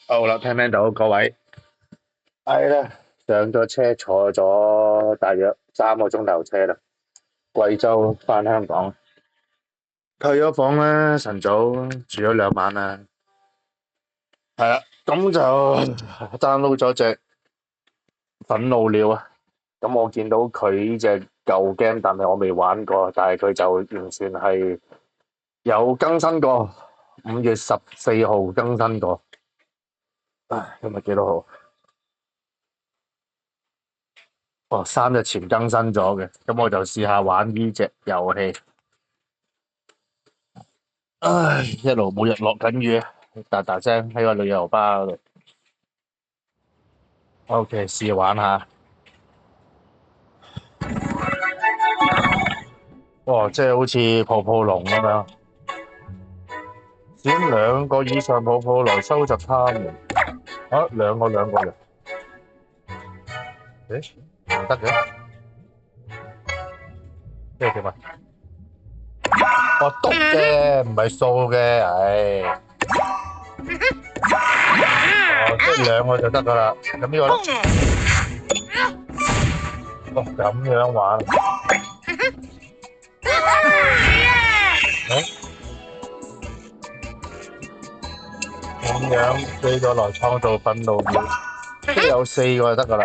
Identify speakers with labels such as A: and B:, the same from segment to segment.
A: 好啦，聽唔聽到各位？係啦，上咗車坐咗大約3個鐘頭車啦，貴州翻香港，退咗房啦，晨早住咗2晚啦，係啦，咁就 download 咗隻憤怒鳥啊，咁我見到佢呢隻舊 game，但係我未玩過，但係佢就完全係有更新過，5月14號更新過，唉，今日幾多號？哦，3日前更新咗嘅，咁我就試下玩呢隻遊戲。唉，一路每日落緊雨，嗒嗒聲喺個旅遊巴嗰度。OK，試玩下。哇，即係好似泡泡龍咁樣，選2個以上泡泡來收集它們。啊，兩個人，誒，唔得嘅，即係點啊？我篤嘅，唔係掃嘅，唉。哦，即係2個就得噶啦。咁呢個咧？哦，咁樣玩。誒，咁樣飛咗來創造憤怒鳥，即係有4個就得噶啦。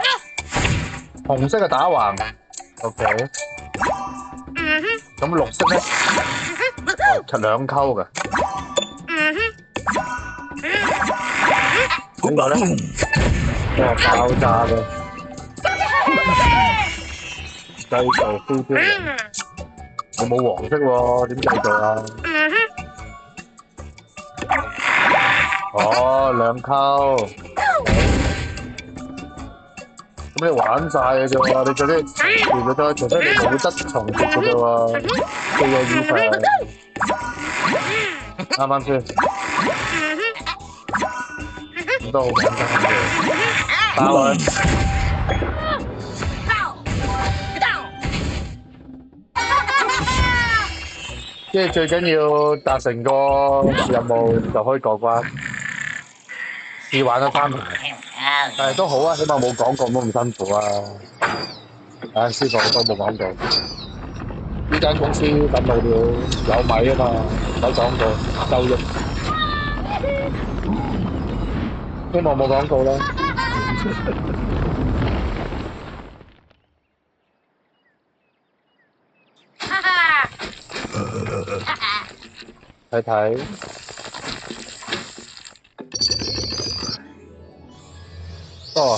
A: 紅色嘅打橫，OK。咁綠色咧？哦，2溝嘅。呢個咧？哇，爆炸嘅，製造飛鏢人。你冇黃色喎，點製造啊？哦，2溝。咁你玩晒嘅啫喎，你做啲重疊嘅啫，除非你冇得重疊嘅啫喎。4個以上，啱啱先？咁都好簡單嘅。打落去。即係最緊要達成個任務就可以過關。試玩咗3排，但係都好啊，起碼冇廣告冇咁辛苦啊。唉，師傅都冇廣告。呢間公司憤怒鳥有米啊嘛，唔使廣告，收益。希望冇廣告啦。睇睇。哦，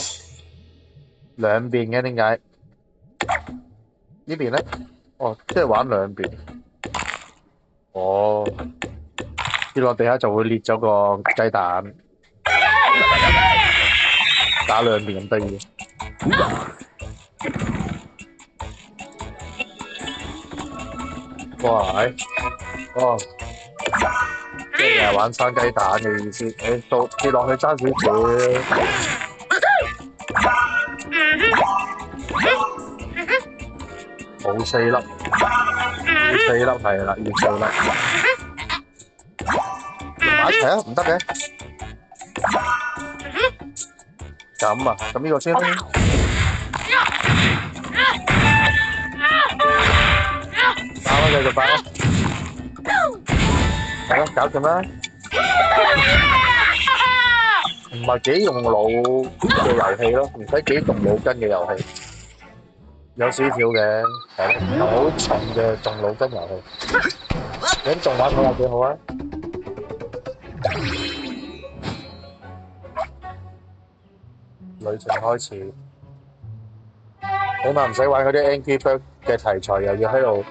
A: 兩邊嘅點解？呢邊咧？哦，即係玩兩邊。哦，跌落地下就會裂咗個雞蛋，打兩邊咁得意。哇，哦，即係玩生雞蛋嘅意思。你到跌落去爭少少，冇4粒，要4粒係啦，要4粒。連埋一齊啊？唔得嘅。咁啊，咁呢個先啦。打啦，繼續打啦。係咯，搞掂啦。唔係幾用腦嘅遊戲咯，唔使幾動腦筋嘅遊戲。有少少嘅，係咯，唔係好重嘅動腦筋遊戲。你仲玩睇下幾好啊？旅程開始，起碼唔使玩嗰啲 Angry Bird 嘅題材，又要喺度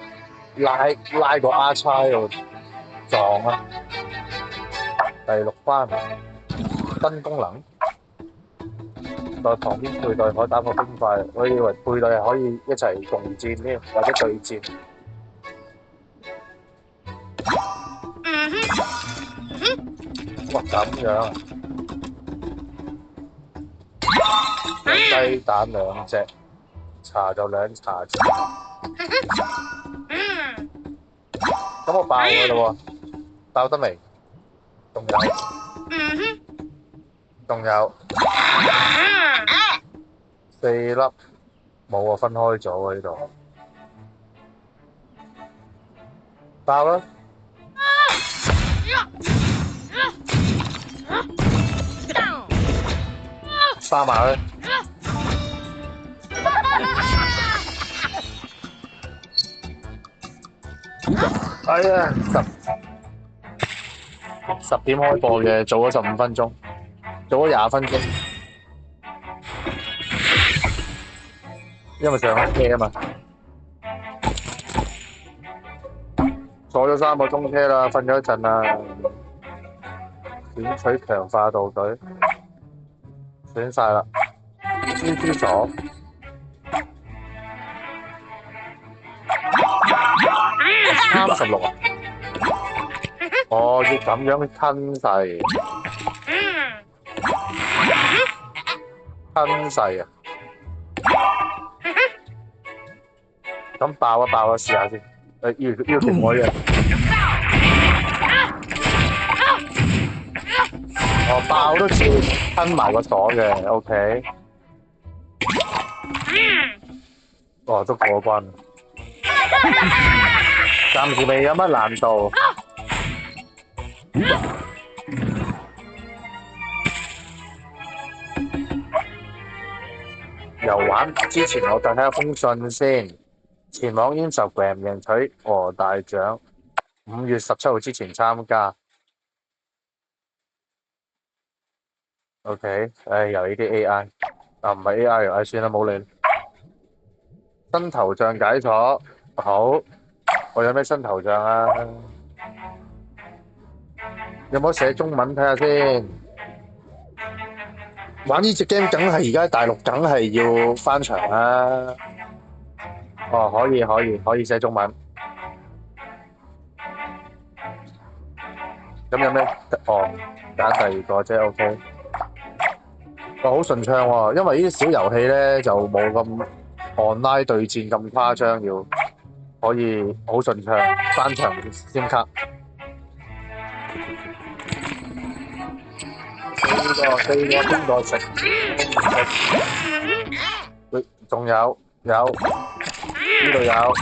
A: 拉個 R 叉喺度撞啊！第6關新功能，在旁邊配對可打破冰塊，我以為配對係可以一齊共戰添，或者對戰。哇，咁樣啊！雞蛋2隻，茶就2茶匙。咁我爆佢咯喎，爆得未？仲有。仲有4粒，冇啊，分開咗喎呢度。爆啦！爆埋佢！哎呀，10點開播嘅，早咗15分鐘，早咗20分鐘，因為上咗車啊嘛，坐咗3個鐘車啦，瞓咗一陣啦，選取強化道具，選晒啦，蜘蛛鎖。36啊！哦，要咁樣吞噬，啊！咁爆一爆啊，試下先。要停我嘅。哦，爆都似吞埋個鎖嘅 ，OK。哦，都過關。暫時未有乜難度。遊玩之前，我睇下封信先。前往 Instagram 贏取大獎，5月17號之前參加。OK，又呢啲 AI，唔係 AI，算啦，冇理。新頭像解鎖，好。我有咩新頭像啊？有冇寫中文睇下先？玩呢隻 game 梗係而家大陸梗係要翻牆啦。哦，可以寫中文。咁有咩？哦，揀第二個啫 ，OK。好順暢喎，因為呢啲小遊戲咧就冇咁 online 對戰咁誇張，要可以好順暢翻牆先卡。四個邊個食？仲有呢度有，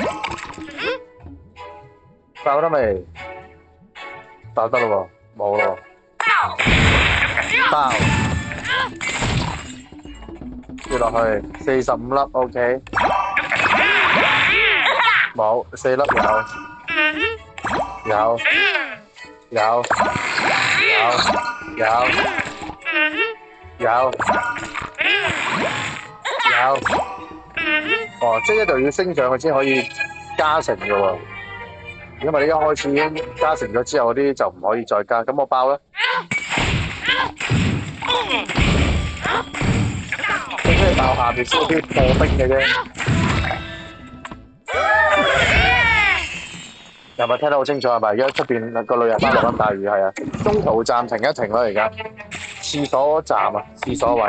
A: 爆得未？爆得咯喎，冇咯喎，爆跌落去45粒 ，OK， 冇4粒有。哦，即係一度要升上去先可以加成嘅喎。因為你一開始已經加成咗之後，嗰啲就唔可以再加。咁我爆啦。即係爆下邊先有啲破冰嘅啫。係咪聽得好清楚係咪？而家出邊個女人翻落緊大雨係啊。中途暫停一停啦，而家。廁所站啊，廁所位。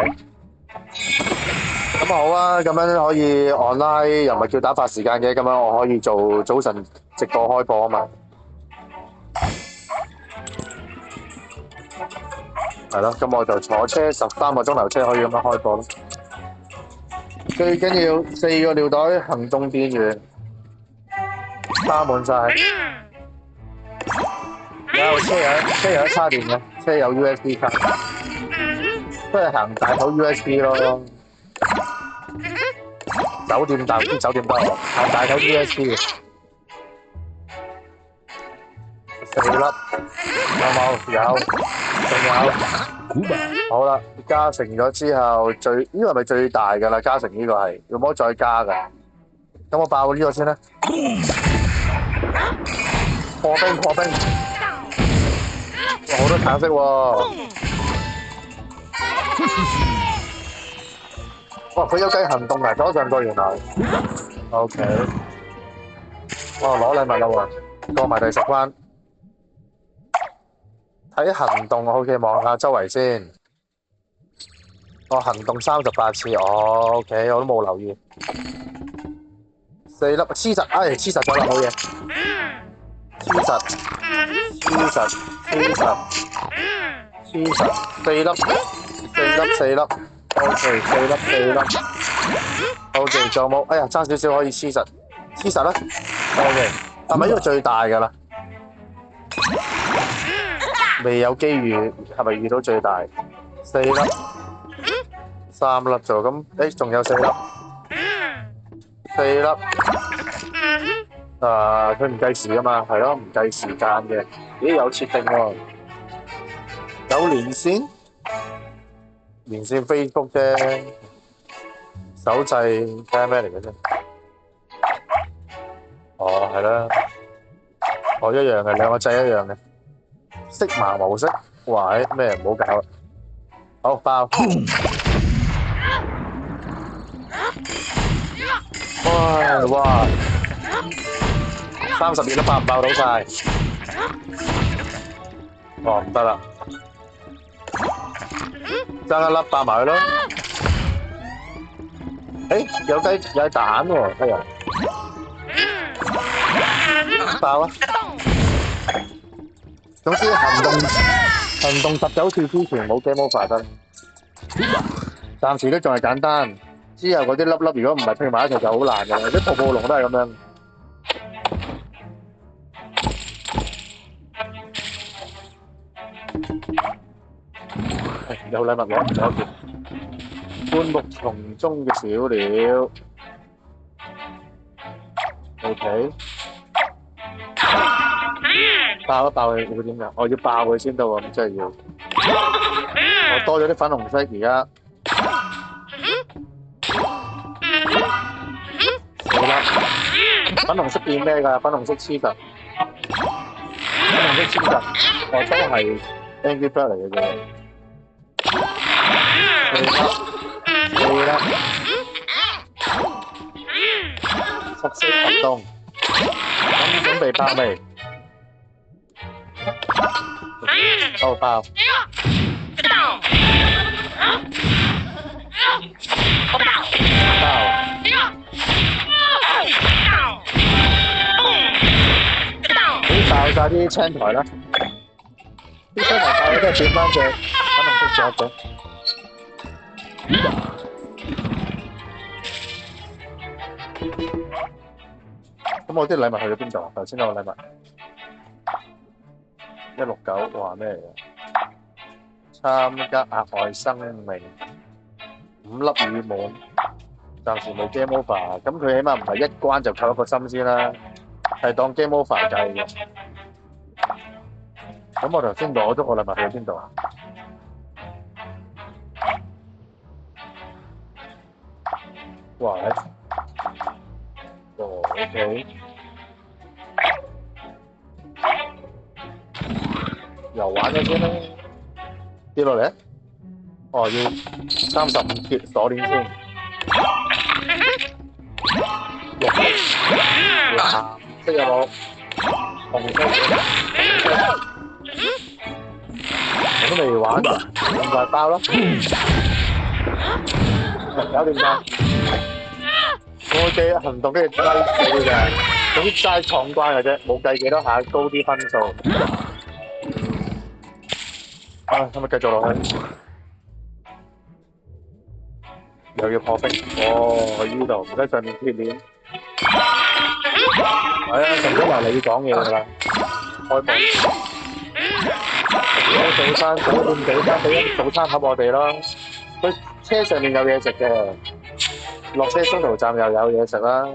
A: 咁好啊，咁樣可以 online 又唔係叫打發時間嘅，咁樣我可以做早晨直播開播啊嘛。係咯，咁我就坐車13個鐘頭車可以咁樣開播咯。最緊要4個尿袋行動電源，插滿晒。有車有得插電嘅，車有 USB 卡，都係行大口 USB 咯。酒店大啲酒店得喎，行大口 USB 4粒，有冇？有，仲有。好啦，加成咗之後，呢個係咪最大㗎啦？加成呢個係，有冇再加㗎？咁我爆呢個先啦。破冰，好多橙色喎。哇！佢有計行動啊，左上角原來。OK。哦，攞禮物啦喎，過埋第10關。睇行動，OK，望下周圍先。哦，行動38次，哦 ，OK， 我都冇留意。4粒黐實，黐實咗啦，冇嘢。黐實，4粒，4 4粒，OK， 4粒。OK， 仲有冇？哎呀，爭少少可以黐實啦。OK， 係咪呢個最大㗎啦？未有機遇，係咪遇到最大？4粒，3粒就咁。誒，仲有4粒，4粒。佢唔計時㗎嘛，係咯，唔計時間嘅。咦，有設定喎，有連線Facebook 啫，手掣睇下咩嚟嘅啫。哦，係啦，一樣嘅，兩個掣一樣嘅。色盲模式，哇！咩唔好搞啦，好爆！哇！32都爆唔爆到晒？哦，唔得啦，爭一粒爆埋佢咯。誒，有蛋喎，哎呀！爆啊！總之行動19次之前冇 game over 得，暫時都仲係簡單。之後嗰啲粒如果唔係拼埋一齊就好難嘅，啲泡泡龍都係咁樣。有禮物攞住，灌木叢中嘅小鳥 ，OK。爆一爆佢會點樣？我要爆佢先到啊！咁真係要。我多咗啲粉紅色而家。好啦，粉紅色變咩㗎？粉紅色黐實。都係 Angry Bird 嚟嘅啫。4粒。實色行動。咁準備爆未？好爆！爆晒啲青苔啦！啲青苔爆咗都係轉翻隻粉紅色雀嘅。咁我啲禮物去咗邊度啊？頭先嗰個禮物169，哇咩嚟嘅？參加額外生命5粒羽毛，暫時未 game over。咁佢起碼唔係一關就扣一個心先啦，係當 game over 計嘅。咁我頭先攞咗個禮物去咗邊度啊？哇！OK。又玩咗先啦，跌落嚟。哦，要35貼鎖鏈先。藍色有冇？紅色。我都未玩，咁快爆咯！搞掂晒。我嘅行動跟住齋死嘅，總之齋闖關嘅啫，冇計幾多下高啲分數。係咪繼續落去？又要破冰，去呢度，唔使上面貼鏈。係啊，陳子華你要講嘢㗎啦，開播。早餐酒店早餐俾一早餐盒我哋咯。佢車上面有嘢食嘅，落車中途站又有嘢食啦，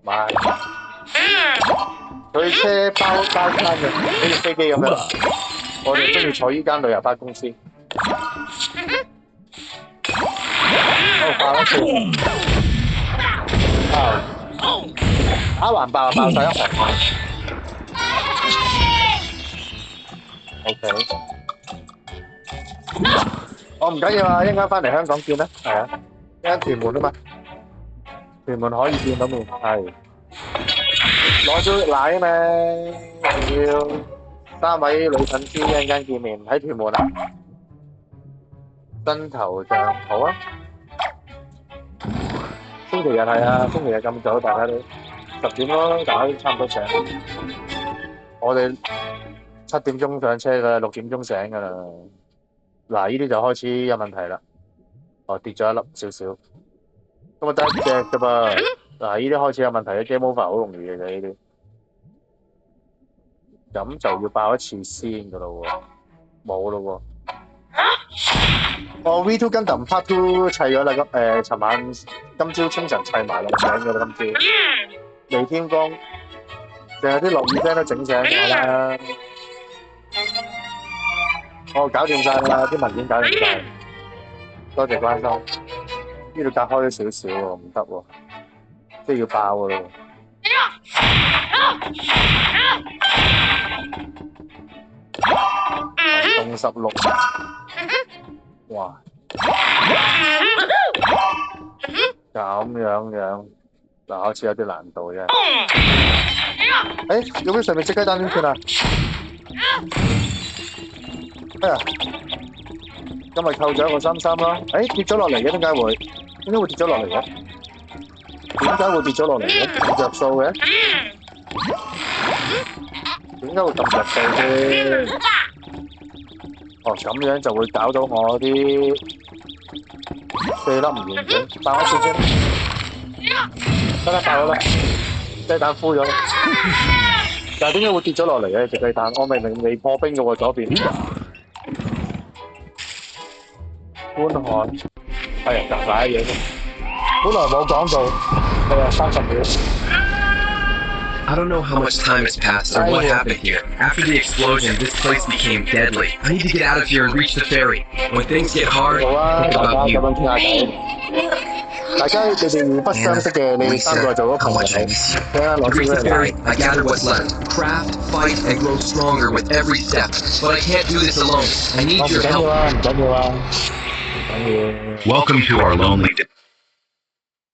A: 買。佢車包餐嘅，好似飛機咁樣。我哋中意坐呢間旅遊巴公司。爆一次，打橫爆就爆晒一行。OK， 我唔緊要啊，一陣間翻嚟香港見啦，係啊，一陣屯門啊嘛，屯門可以見到面，係攞咗奶啊嘛，要3位女粉絲一陣間見面喺屯門啊，新頭像好啊，星期日係啊，星期日咁早，大家都10點咯，大家都差唔多醒，我哋7點鐘上車㗎，6點鐘醒㗎啦。嗱，呢啲就開始有問題啦。哦，跌咗一粒少少，咁啊得一隻啫噃。嗱，呢啲開始有問題嘅 game over 好容易嘅啫，呢啲咁就要爆一次先噶咯喎，冇咯喎。哦，V2 Gundam Part Two 砌咗啦，尋晚今朝清晨砌埋啦，醒咗啦今朝。未天光，淨係啲落雨聲都整醒我啦。我搞掂晒啦，啲文件搞掂晒，多謝關心。呢度隔開咗少少喎，唔得喎，即係要爆噶咯。動16，哇！咁樣，嗱好似有啲難度啫。有冇上面隻雞蛋點算啊？哎呀！今日扣咗一個33啦。跌咗落嚟嘅，點解會跌咗落嚟嘅？點解會跌咗落嚟嘅？咁着數嘅？點解會咁着數啫？哦，咁樣就會搞到我啲4粒唔完整，爆一次先。得啦，爆咗啦，雞蛋敷咗啦。但係點解會跌咗落嚟嘅隻雞蛋？我明明未破冰嘅喎，左邊。觀看，係啊，夾晒嘢啫。本來冇講到，係啊，30秒。
B: I don't know how much time has passed or what happened here. After the explosion, this place became deadly. I need to get out of here and reach the ferry. When things get hard, think about you.
A: 大家你哋互不相識嘅，你哋3個做咗朋友。睇下攞
B: To
A: 先
B: reach
A: 啦。
B: the ferry, I gather what's left. Craft, fight, and grow stronger with every step. But I can't do this alone. I need
A: 唔
B: your
A: 緊要
B: help.
A: 啦，唔緊要啦，唔緊要。
C: Welcome to our lonely.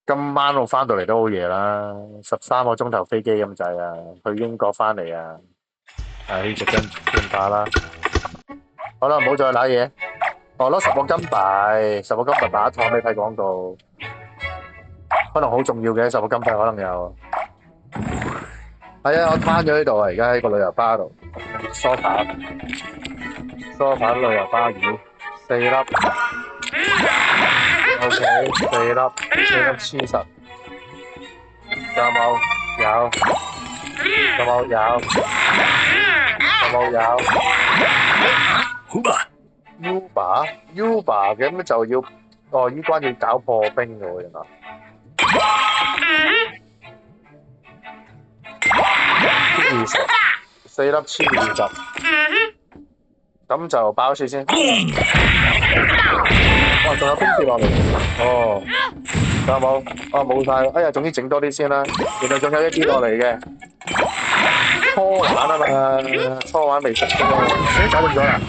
A: 今晚我翻到嚟都好夜啦，13個鐘頭飛機咁滯啊，去英國翻嚟啊，就跟轉化啦。好啦，唔好再揦嘢。我攞10個金幣，10個金幣擺一趟俾睇廣告，可能好重要嘅10個金幣，可能有。係啊，我攤咗呢度啊，而家喺個旅遊巴度，梳化旅遊巴魚4粒。OK， 4粒黐實，有冇？有。有冇？有。有冇？有。Uber 嘅咁就要，依關要搞破冰嘅喎，原來。20， 4粒20，咁就爆一次先。哇！仲有冰跌落嚟，有冇？冇晒，哎呀，總之整多啲先啦。原來仲有一啲落嚟嘅，初玩啊嘛，初玩未識嘅嘛，搞掂咗啦。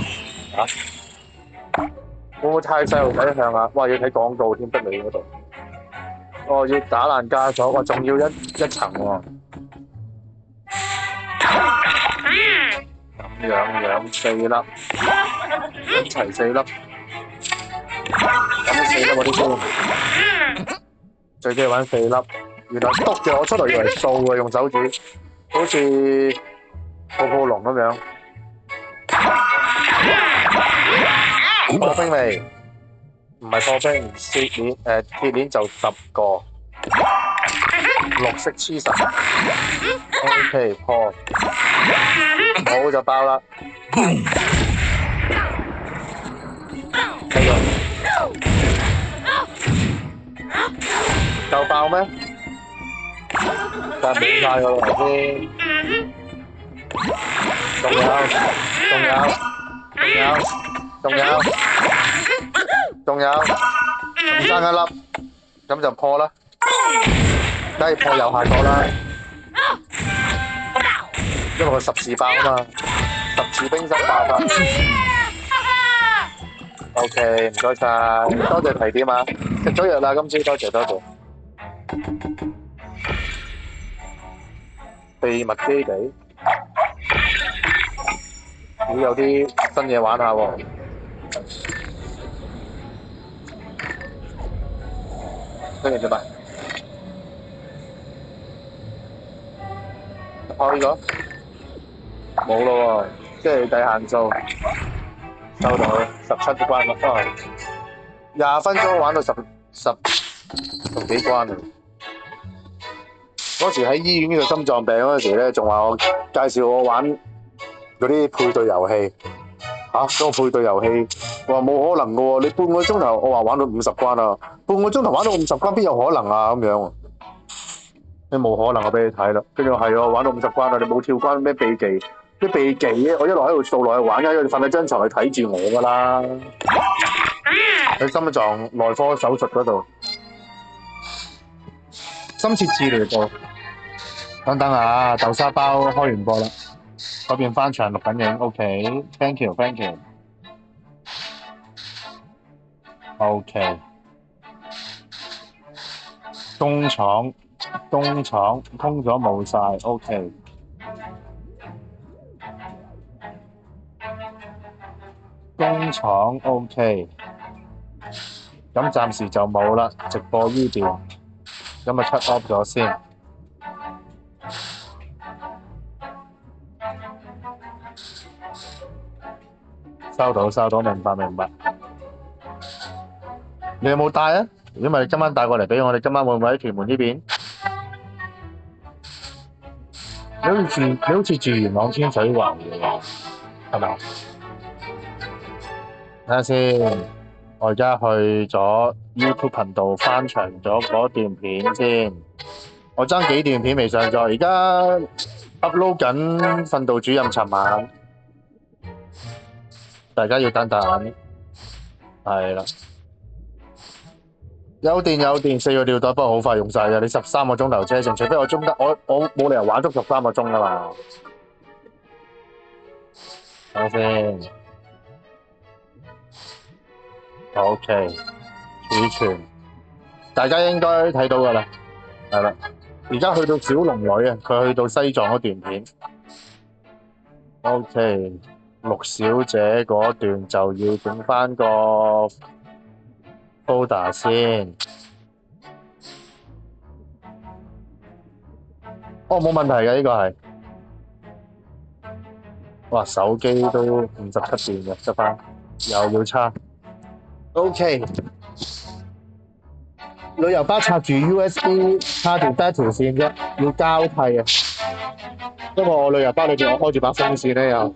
A: 會唔會太細路仔向啊？哇！要睇廣告添，得你嗰度。要打爛枷鎖，哇！仲要一層喎。咁樣4粒，一齊4粒。咁4粒嗰啲先，最緊要玩4粒。原來篤嘅，我出嚟以為掃嘅，用手指，好似泡泡龍咁樣。破冰未？唔係破冰，鐵鏈就10個，綠色黐實。OK， 破，好就爆啦。繼續。夠爆咩？但係冇晒個頭先。仲爭一粒，咁就破啦。梗係破右下角啦，因為佢10次爆啊嘛，10次冰心爆發。OK， 唔該晒，多謝提點啊！食咗藥啦，今朝多謝。秘密基地，有啲新嘢玩下喎。跟住做乜？開咗？冇咯喎，即係計限數，收到。17關啦，20分鐘玩到十幾關啦。嗰時喺醫院呢個心臟病嗰陣時咧，仲話我介紹我玩嗰啲配對遊戲嗰個配對遊戲，我話冇可能嘅喎，你半個鐘頭，我話玩到50關啊，半個鐘頭玩到50關，邊有可能啊咁樣？你冇可能，我俾你睇啦。跟住係啊，玩到50關啦，你冇跳關咩秘技？啲秘技咧，我一路喺度掃落去玩，因為你瞓喺張床去睇住我㗎啦。喺心臟內科手術嗰度，深切治療部。等等啊，豆沙包開完播啦，嗰邊翻牆錄緊影 ，OK，thank you，thank you，OK，工廠通咗冇晒 ，OK，工廠 OK，咁暫時就冇啦，直播呢邊，咁啊 cut off 咗先。收到，明白。你有冇帶啊？如果唔係，今晚帶過嚟俾我哋，今晚會唔會喺屯門呢邊？你好似住元朗天水圍嘅喎，係咪？睇下先，我而家去咗 YouTube 頻道翻牆咗嗰段片先。我爭幾段片未上載，而家 upload 緊訓導主任尋晚。大家要等等，係啦，有電，4個尿袋，不過好快用晒嘅。你13個鐘頭車程，除非我中間我冇理由玩足13個鐘噶嘛。睇下先 ，OK，儲存，大家應該睇到噶啦，係啦。而家去到小龍女啊，佢去到西藏嗰段片 ，OK。陸小姐嗰段就要整翻個 folder 先。冇問題嘅，呢個係。哇，手機都57電嘅，得翻，又要插。OK。旅遊巴插住 USB 插條得一條線啫，要交替啊。因為我旅遊巴裏邊我開住把風扇咧又。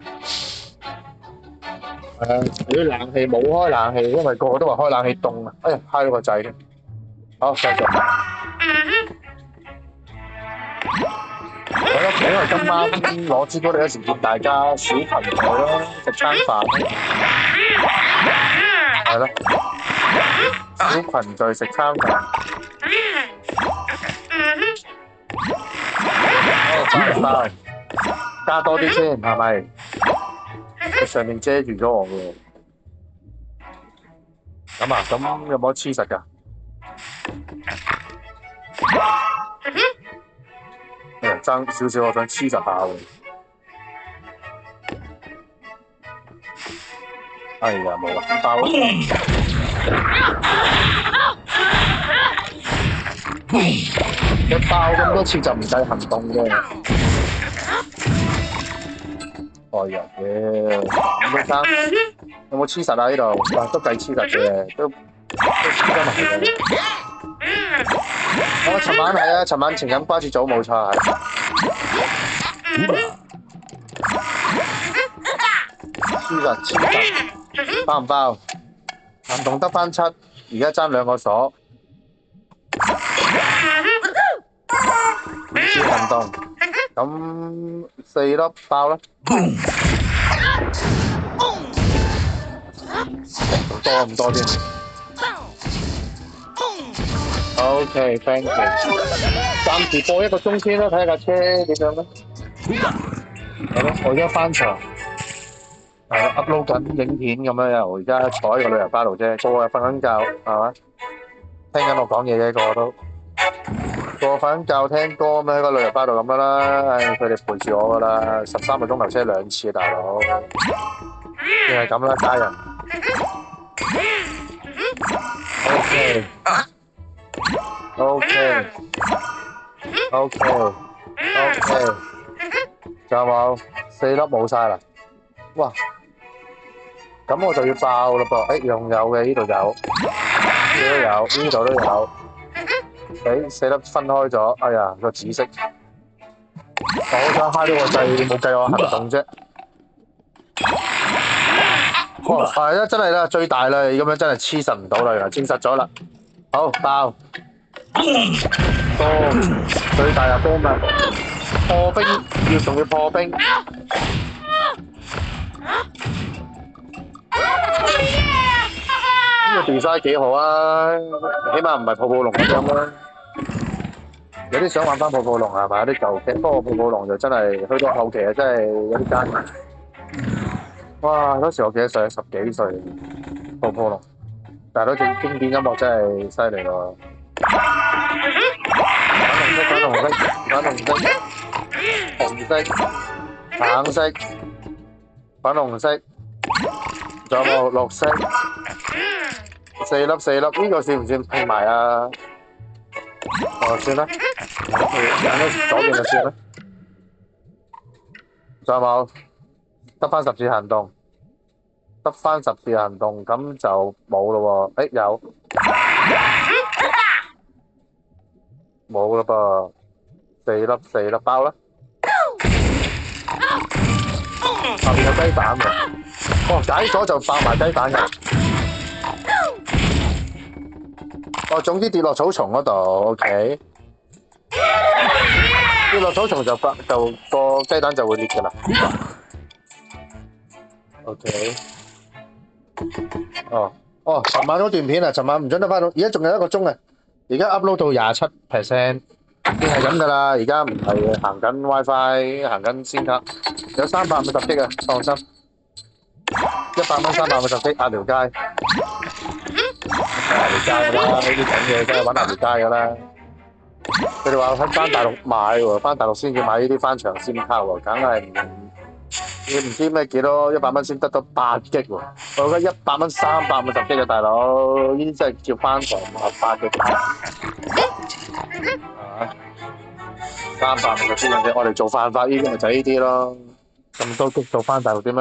A: 啲冷氣冇開冷氣，因為個個都話開冷氣凍啊！哎呀，揩咗個掣添。好，繼續。好啦，因為今晚攞朱古力嗰時見大家小朋友啦，食餐飯。係咯，小群聚食餐飯。好，加多啲先，係咪？佢上面遮住咗我喎，咁有冇得黐實㗎？爭少少，我想黐實下喎。哎呀，冇啦，爆咗！一爆咁多次就唔計行動嘅。哎呀，咁多衫，有冇黐實啊？呢度哇，都計黐實嘅，都黐得埋嘅。我尋晚係啊，尋晚情飲瓜子組冇錯係。黐實，爆唔爆？行動得翻7，而家爭2個鎖。唔知行動。咁4粒爆啦，多唔多啲 ？OK，thank you。暫時播1個鐘先啦，睇下架車點樣啦。係咯，我而家翻牆，upload 緊影片咁樣又，而家坐喺個旅遊巴度啫，個個瞓緊覺係嘛？聽緊我講嘢嘅個個都。個瞓覺聽歌咁喺個旅遊巴度咁樣啦，佢哋陪住我噶啦，13個鐘頭車2次，大佬，淨係咁啦，家人。OK，仲有冇？4粒冇晒啦，哇！咁我就要爆啦噃。誒，仲有嘅，呢度有，呢度都有，呢度都有。誒，四粒分開咗。哎呀，個紫色，我好想揩到個掣，冇計我行動啫。哦，係啦，真係啦，最大啦，咁樣真係黐實唔到啦，原來證實咗啦。好，爆。最大入波嘛，破冰仲要破冰。呢個 design 幾好啊，起碼唔係泡泡龍咁樣啦。有啲想玩翻泡泡龍係咪？有啲舊劇，不過泡泡龍就真係去到後期啊，真係有啲艱難。哇！嗰時我幾多歲？10幾歲，泡泡龍，但係嗰隻經典音樂真係犀利咯。粉紅色、粉紅色、紅色、橙色、粉紅色，仲有冇綠色？四粒，呢個算唔算拼埋啊？哦，算啦，揀咗左邊就算啦。仲有冇？得翻10次行動，咁就冇咯喎。誒，有，冇啦噃。4粒，爆啦！下面有雞蛋喎。哦，解鎖就爆埋雞蛋嘅。哦，總之跌落草叢嗰度 ，OK。跌落草叢就個雞蛋就會裂㗎啦。OK。哦，尋晚嗰段片啊，尋晚唔準得翻到，而家仲有1個鐘啊，而家 upload 到27%，已經係咁㗎啦，而家唔係行緊 WiFi，行緊先卡，有350G啊，放心，100蚊350G壓條街，壓條街㗎啦，呢啲咁嘢梗係揾壓條街㗎啦。佢哋話喺翻大陸買喎，翻大陸先至買呢啲翻牆先卡喎，梗係你唔知咩幾多100蚊先得到8G喎，我覺得100蚊350G啊，大佬，呢啲真係叫翻牆8G啊！350G嘅，我哋做犯法呢啲咪就係呢啲咯，咁多激數翻大陸點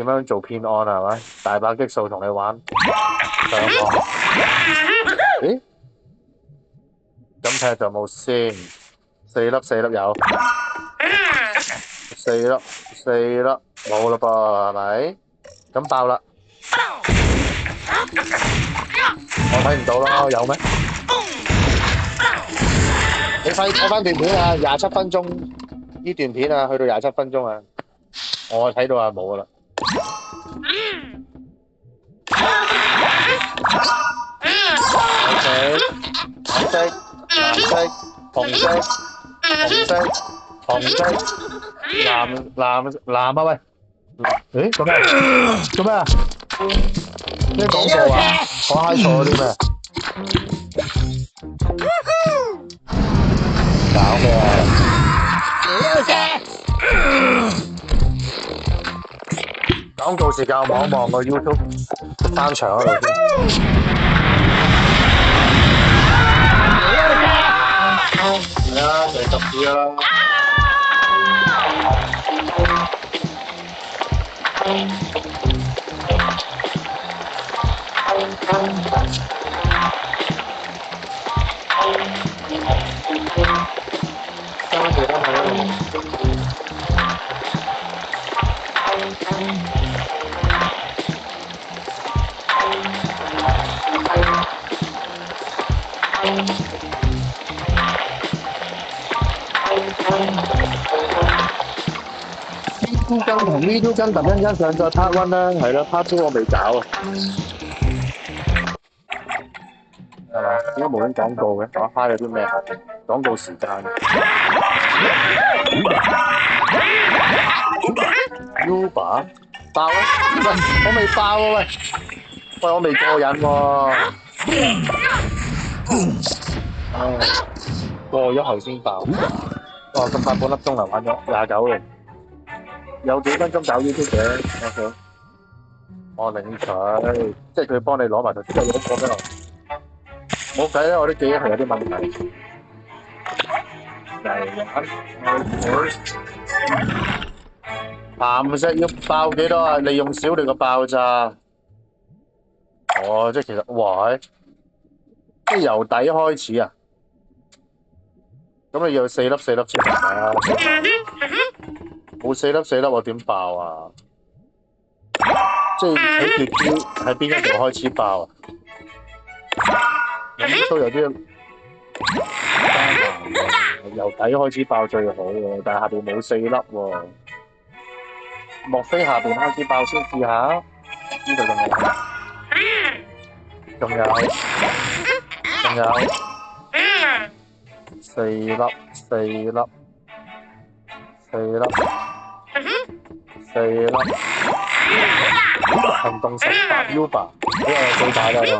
A: 樣做騙案啊？係咪？大把激數同你玩上網。咦？咁睇下仲有冇先？4粒有，4粒冇啦噃，係咪？咁爆啦！我睇唔到咯，有咩？你睇翻段片啊，27分鐘呢段片啊，去到27分鐘啊，我睇到啊冇噶啦。OK，黃色、藍色、紅色、藍啊喂！誒做咩啊？咩廣告啊？我嗨錯啲咩？搞咩啊？廣告時間望一望個 YouTube 翻牆嗰度先。係啊，成10次啦。V2跟同 V2跟突然間上咗 Part 1啦，係啦 ，Part 2我未搞啊。係嘛？點解冇人廣告嘅？我蝦咗啲咩？廣告時間。Uber 爆啊！喂，我未爆喎喂！喂，我未過癮喎。唉，過咗後先爆。哇！咁快半粒鐘嚟玩咗29嘅，有幾分鐘搞呢啲嘅。OK， 我領取，即係佢幫你攞埋就即係攞過俾我。冇計啦，我啲記憶係有啲問題。嚟玩，岩石要爆幾多啊？利用小力嘅爆炸。哦，即係其實，哇！即係由底開始啊！咁你要4粒4粒先得啊！冇4粒4粒我點爆啊？即係睇住喺邊一度開始爆啊！咁都有啲由底開始爆最好喎，但係下邊冇4粒喎。莫非下邊開始爆先試下？呢度仲有4粒行動18 Uber， 呢個最大啦喎！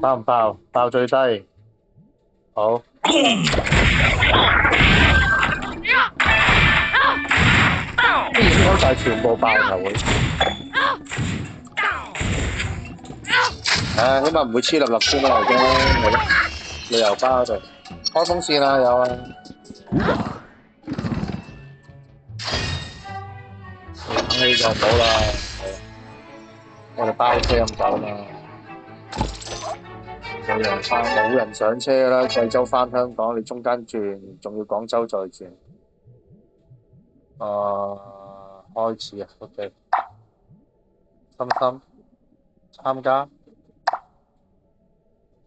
A: 爆唔爆？爆最低。好。應該就係全部爆就會。起碼唔會黐立立先啦，已經係咯。旅遊巴就開風扇啊，有啊。冷氣就冇啦，我哋包車咁走嘛。冇人上車啦，貴州返香港，你中間轉，仲要廣州再轉。開始啊 ，OK。心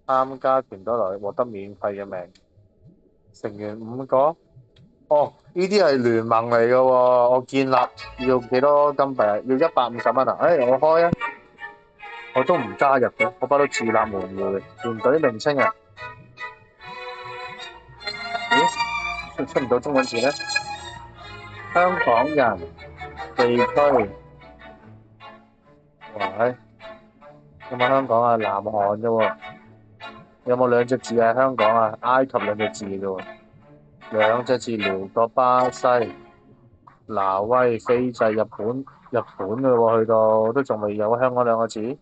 A: 參加團隊來獲得免費嘅命，成員5個。哦，呢啲係聯盟嚟嘅喎，我建立要幾多金幣啊？要150蚊啊！我開啊，我都唔加入嘅，我不嬲自立門戶嘅。團隊名稱啊？咦？出唔到中文字咧？香港人地區。喂，有冇香港啊？南韓啫喎。有冇2隻字係香港啊？埃及2隻字啫喎。2隻字寮國、巴西、挪威、斐濟、日本嘅喎，去到都仲未有香港2個字。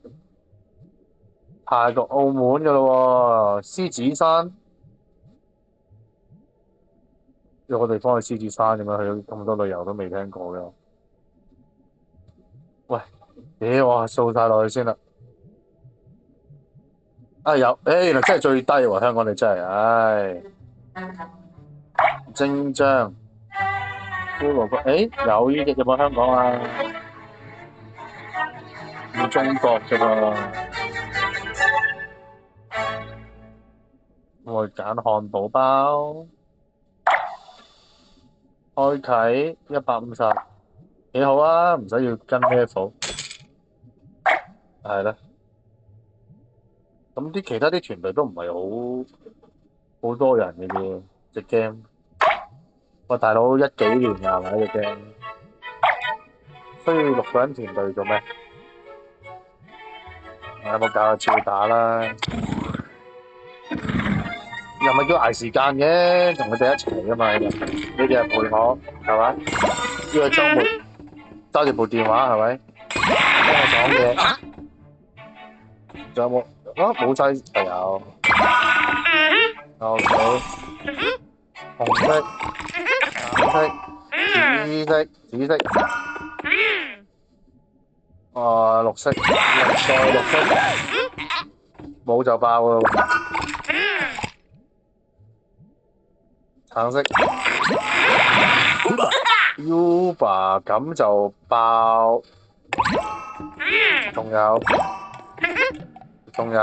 A: 泰國、澳門嘅咯喎，獅子山。有個地方係獅子山點解去咗咁多旅遊都未聽過嘅？喂，我掃晒落去先啦。有，原來真係最低喎，香港你真係，精章，骷髏骨，有呢隻有冇香港啊？要中國啫噃，我揀漢堡包，開啟150，幾好啊，唔使要跟 level， 係啦。咁其他啲團隊都唔係好多人嘅啫，隻 game。喂，大佬10幾年㗎係咪隻 game？需要6個人團隊做咩？有冇教下照打啦？又咪叫捱時間嘅，同佢哋一齊㗎嘛。你哋係陪我係嘛？呢個週末揸住部電話係咪？聽我講嘢。仲有冇？冇晒有。OK。紅色、藍色、紫色。綠色，綠色。冇就爆喎。橙色。Uber 咁就爆。仲有。上面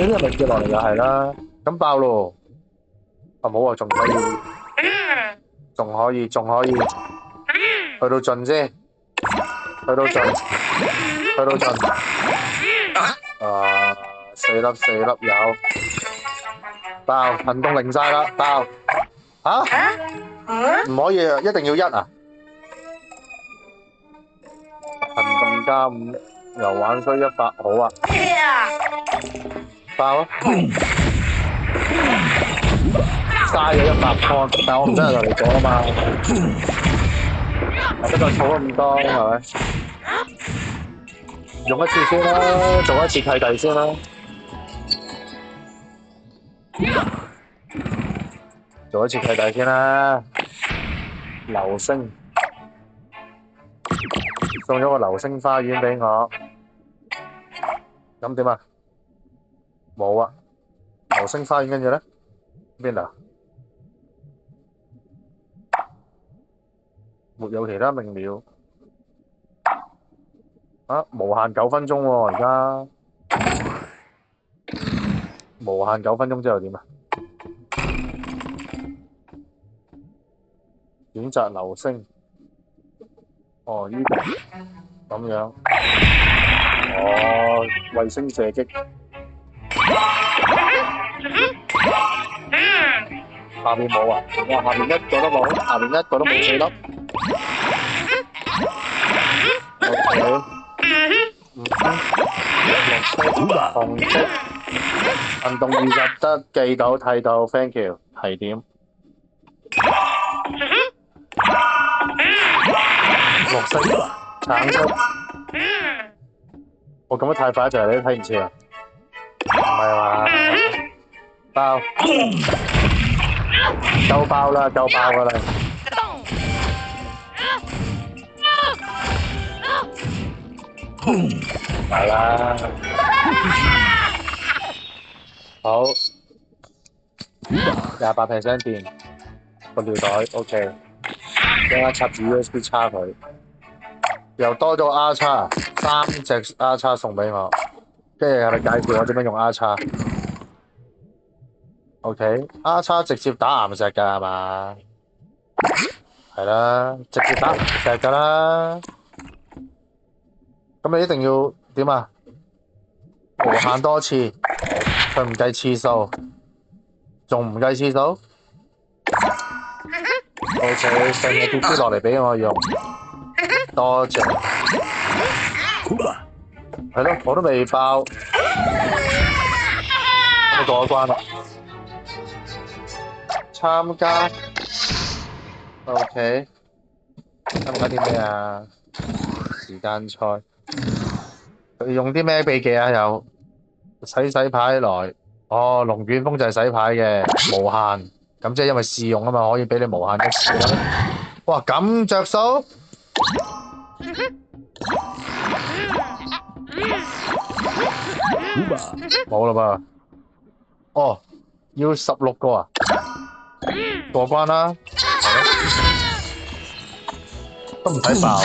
A: 呢啲咪跌落嚟又係啦，咁爆咯，冇啊，仲可以，去到盡先，去到盡，4粒有，爆，行動零晒啦，爆，唔可以啊，一定要1啊，行動+5，遊玩需100，好啊。爆啊！嘥咗100 point，但我唔真係就嚟咗啊嘛，不過儲咗咁多係咪？用一次先啦，做一次契弟先啦，做一次契弟先啦。流星送咗個流星花園俾我，咁點啊？冇啊，流星花園跟住咧邊度？沒有其他命了。啊，無限9分鐘喎，而家無限9分鐘之後點啊？選擇流星。哦，呢度咁樣。哦，衛星射擊。下面冇啊！哇，下面一個都冇，下面一個都冇4粒。OK。紅色行動20得記到睇到 ，thank you 提點。綠色、橙色，我咁樣太快就係你都睇唔切啊！唔係話爆，夠爆啦，夠爆噶啦！係啦，好，28% 電，個尿袋 OK， 將一插住 USB 插佢，又多咗 R 叉，3隻 R 叉送俾我，跟住係咪介紹我點樣用 R 叉 ？OK，R 叉直接打岩石㗎係嘛？係啦，直接打岩石㗎啦。咁你一定要點啊？無限多次，佢唔計次數，仲唔計次數 ？OK， 剩嘅跌啲落嚟俾我用，多謝。係咯，我都未爆，咁過咗關啦。參加 OK， 參加啲咩啊？時間賽。佢用啲咩秘技啊？有洗牌來，哦，龍捲風就係洗牌嘅，無限，咁即係因為試用啊嘛，可以俾你無限一次啦。哇，咁着數？冇啦噃。哦，要16個啊？過關啦，都唔使爆，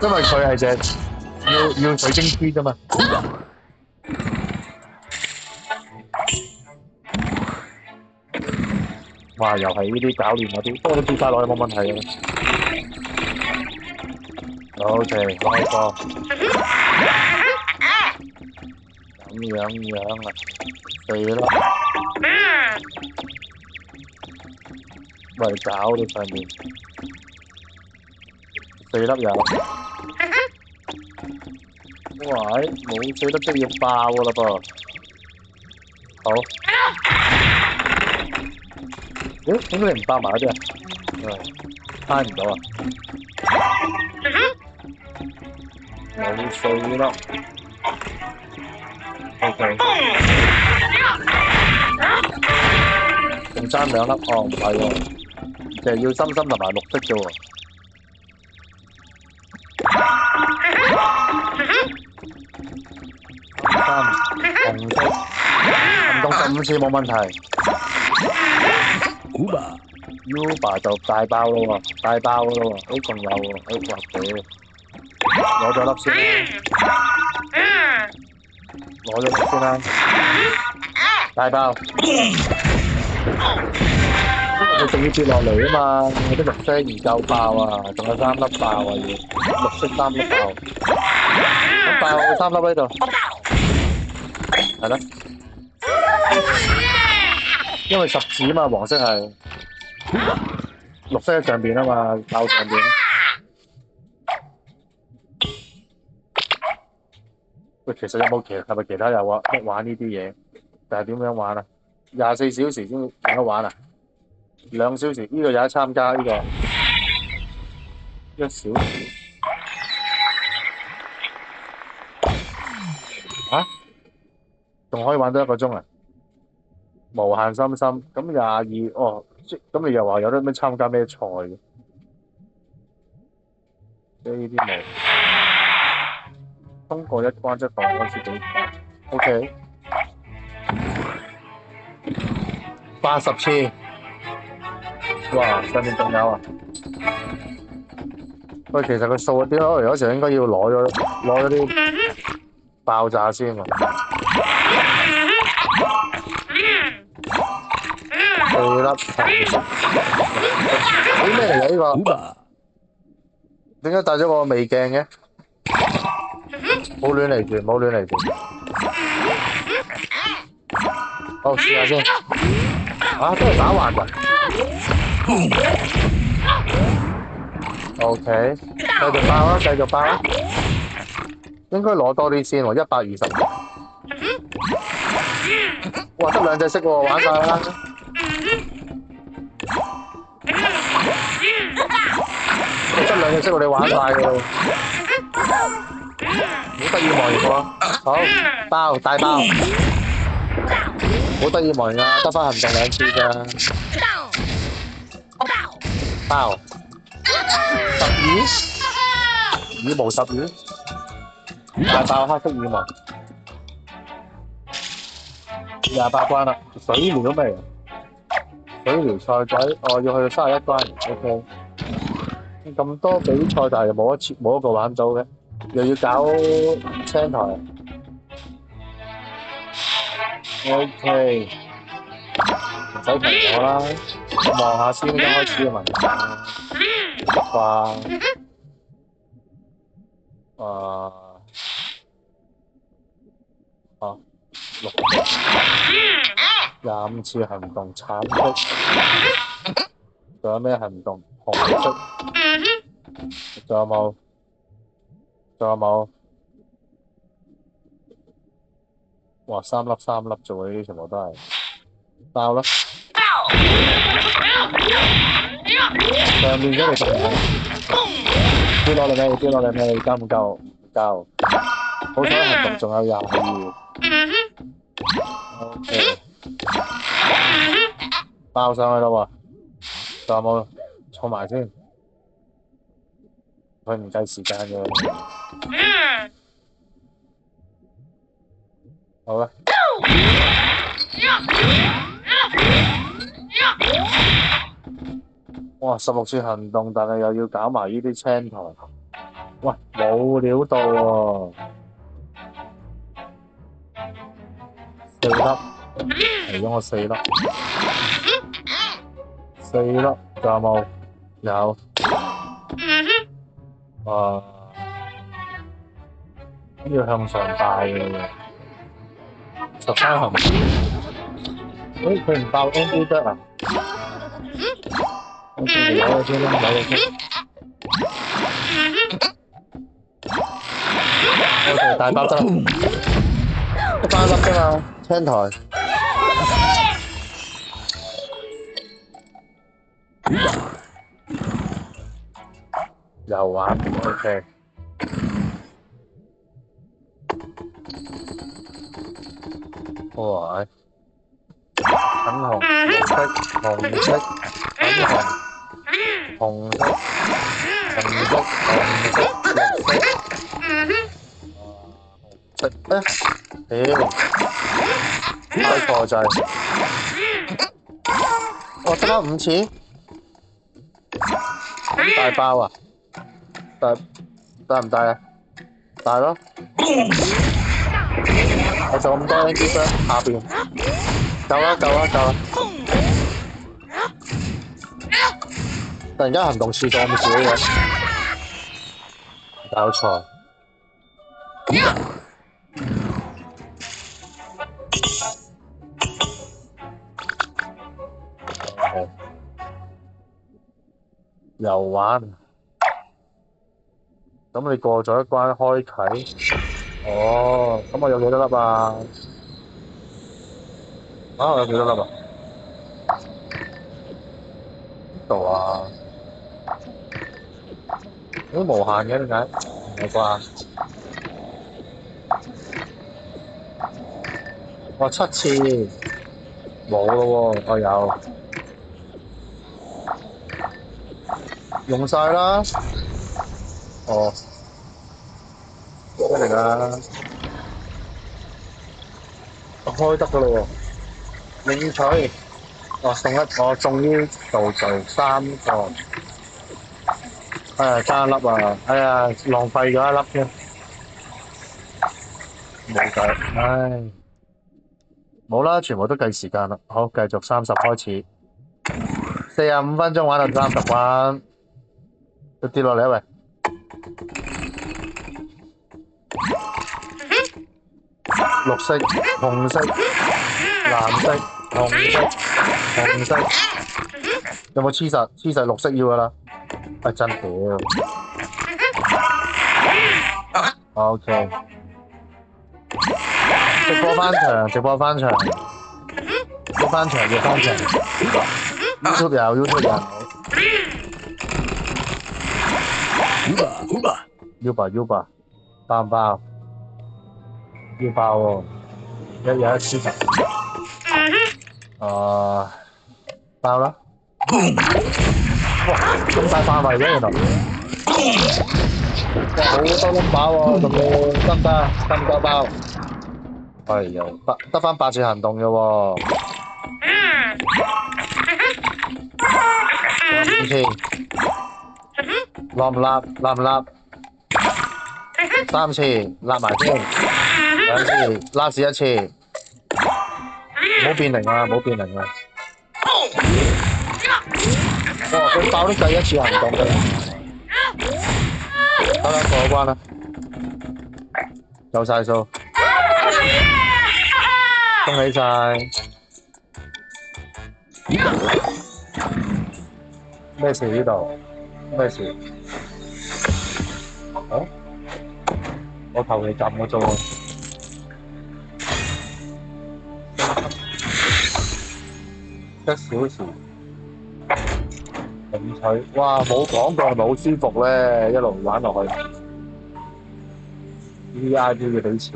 A: 因為佢係隻。要水晶珠啫嘛。哇！又係呢啲搞亂嗰啲，不過都跌晒落去冇問題嘅。OK， 開波。咁樣啊，死啦！喂，搞到上面4粒有。喂，冇4粒即係要爆㗎啦噃。好。咦？點解你唔爆埋嗰啲啊？猜唔到啊！冇4粒。OK。仲爭2粒，哦唔係喎，就係要深深同埋綠色啫喎。紅色，行動15次冇問題。Uber 就大爆咯喎，大爆咯喎，誒仲有喎，誒或者攞咗粒先啦，攞咗粒先啦，大爆，佢仲要跌落嚟啊嘛，啲綠色唔夠爆啊，仲有3粒爆啊要，綠色3粒爆，咁爆3粒喺度，係啦，因為10字啊嘛，黃色係。綠色喺上邊啊嘛，爆上邊。喂，其實有冇係咪其他有啊？得玩呢啲嘢，但係點樣玩啊？24小時先有得玩啊？2小時呢個有得參加呢個1小時。仲可以玩多1個鐘啊！無限深深，咁22哦，咁你又話有得咩參加咩賽嘅？呢啲冇，通過一關即當開始比賽。OK， 80次，哇！上面仲有啊！喂，其實佢掃嗰啲咯，有時候應該要攞咗啲爆炸先喎。4粒紅色，咦咩嚟㗎呢個？點解帶咗個微鏡嘅？冇亂嚟住，冇亂嚟住。好，試下先。啊，都係打橫㗎。OK， 繼續爆啦，繼續爆啦。應該攞多啲先喎，120。哇，得2隻色喎，玩晒啦。得2隻色喎，你玩晒㗎喎。好得意忘形喎，好爆大爆，好得意忘形啊！得返行動2次咋，爆12羽毛12，大爆黑色羽毛，28關啦，水療未？水療賽鬼，哦要去到31關 ，OK。咁多比賽，但係又冇一個玩到嘅，又要搞青台。OK， 唔使提我啦，我望下先，一開始嘅問題啩。6個25次行動橙色，仲有咩行動？紅色，仲有冇？仲有冇？哇！3粒3粒做嘅呢啲全部都係爆啦！上面嗰度仲有跌落嚟未？跌落嚟未？夠唔夠？唔夠。好彩行動仲有22。OK， 爆上去啦喎！仲有冇？儲埋先。佢唔計時間嘅。好啦。哇！16次行動，但係又要搞埋呢啲青台。喂，冇料到喎！4粒，嚟咗我4粒。4粒，仲有冇？有。要向上帶嘅喎。13行動。誒，佢唔爆 ND 得啊？OK， 攞咗先啦，攞咗先。OK， 大爆得啦，得3粒啫嘛，青台。又玩 OK。哇！粉紅、綠色、紅色、粉紅、紅色、紅色、紅色、綠色、綠色。開錯掣。我得返5次。咁大爆啊！大唔大啊？大咯。我做咁多 ND 下邊，夠啦夠啦夠啦！突然間行動次數咁少嘅，搞錯。又玩，咁你過咗一關開啟。哦，咁我有幾多粒啊？我有幾多粒啊？邊度啊？都無限嘅點解？唔係啩？我7次冇咯喎，我有用晒啦。哦，咩嚟㗎？我開得㗎咯喎，領取。我終於做3個，爭一粒啊！哎呀，浪費咗一粒添，冇計，唉，冇啦，全部都計時間啦。好，繼續30開始，45分鐘玩到30關，都跌落嚟啊喂！綠色、紅色、藍色、紅色、紅色，有冇黐實？黐實綠色要㗎啦，真屌！OK，直播翻場，直播翻場，要翻場要翻場 ，YouTube 有 YouTube 有 ，Uber 爆唔爆？要爆喎，有一黐實，爆啦！哇，咁大範圍嘅原來，哇好多粒把喎，仲要得唔得？得唔得爆？哎呀，得翻8次行動嘅喎，5次，立唔立？3次，立埋先，2次，last 1次，唔好變零啊，唔好變零啊！哇，佢爆咗第1次行動嘅，得啦，過咗關啦，夠晒數，恭喜晒！咩事呢度？咩事？我求其撳嘅啫喎。1小時領取，哇！冇講過係咪好舒服咧？一路玩落去 ，VIP 要俾錢，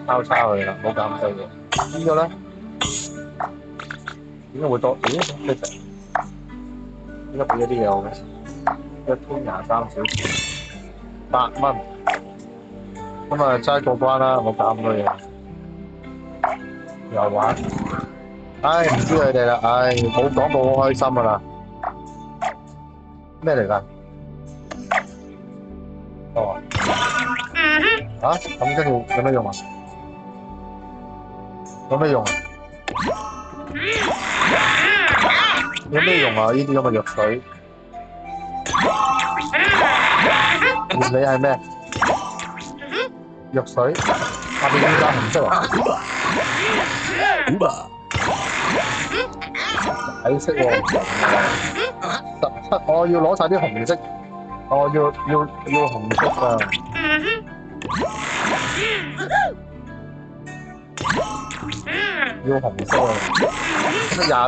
A: 交叉佢啦，冇減費嘅。呢個咧點解會多？咦？咩事？點解俾咗啲嘢我嘅？1天23小時，8蚊。咁啊，齋過關啦，冇搞咁多嘢。又玩。唉，唔知佢哋啦，唉，冇講過好開心噶啦。咩嚟㗎？哦。咁跟住有咩用啊？有咩用啊？有咩用啊？呢啲咁嘅藥水。原理係咩？藥水下邊呢間紅色啊？睇色喎，17，我要攞晒啲紅色，我要紅色啊！要紅色啊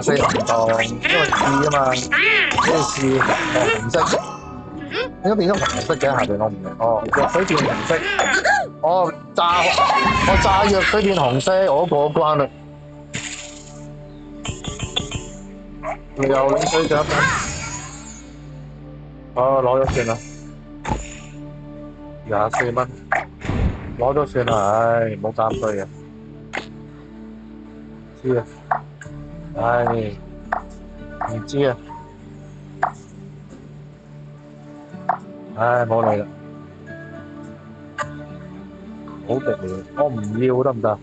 A: ！24行動，因為試啊嘛，咩試？紅色，點解變咗紅色嘅下邊？我唔明。藥水變紅色，我炸藥水變紅色，我都過關啦。又領取獎品，攞咗算啦，24蚊，攞咗算啦，唉，唔好搞咁多嘢，知啊，唉，唔知啊，唉，冇理啦，好極了，我唔要得唔得？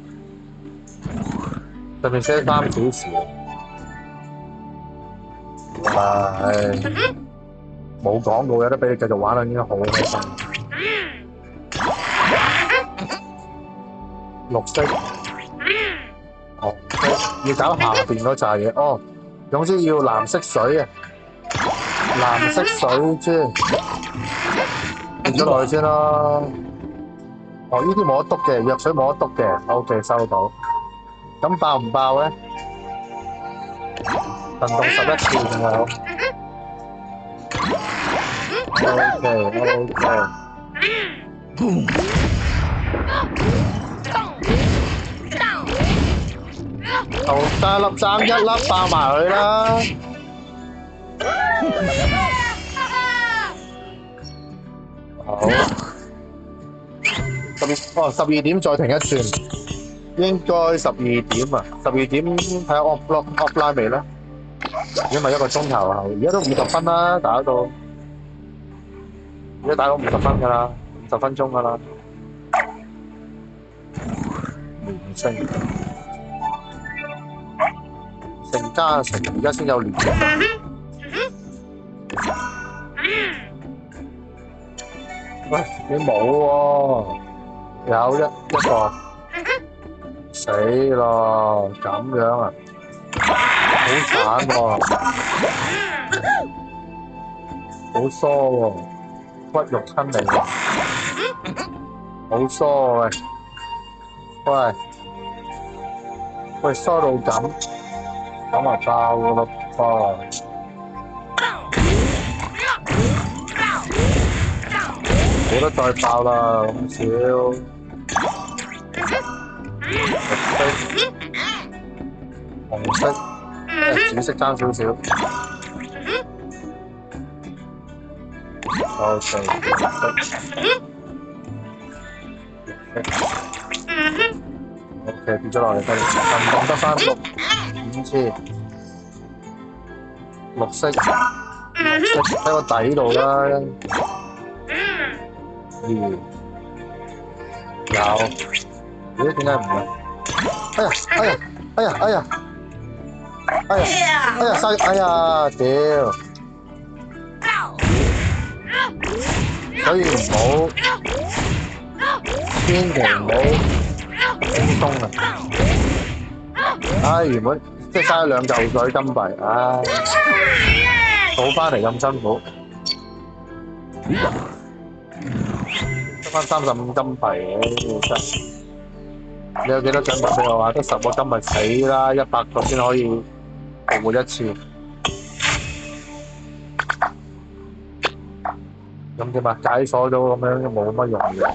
A: 上面寫3小時。唉，冇廣告有得俾你繼續玩啦，已經好開心。綠色，要搞下邊嗰扎嘢。總之要藍色水啊，藍色水珠，跌咗落去先啦。呢啲冇得篤嘅，藥水冇得篤嘅。OK， 收到。咁爆唔爆咧？行動11次仲有 ，OK，就爭一粒爆埋佢啦！好，12點再停一轉，應該12點啊！12點睇下 offline 未啦？如果咪1個鐘頭後，而家都50分啦，打到而家打到50分㗎啦，50分鐘㗎啦。連勝加成，而家先有連勝。喂，你冇喎，有一個，死咯！咁樣啊，好慘喎，好疏喎，骨肉親嚟喎，好疏喎喂，喂疏到咁啊爆㗎咯噃！冇得再爆啦，咁少。紅色，紫色爭少少。OK，OK，跌咗落嚟得啦，運動得翻5次。綠色喺個底度啦。有，咦？點解唔係？屌！所以唔好，千祈唔好輕鬆啊！原本即係嘥咗2嚿水金幣，補翻嚟咁辛苦。得翻35金幣真。你有幾多獎品俾我啊？得10個金幣死啦，100個先可以復活1次。咁點啊？解鎖咗咁樣冇乜用嘅。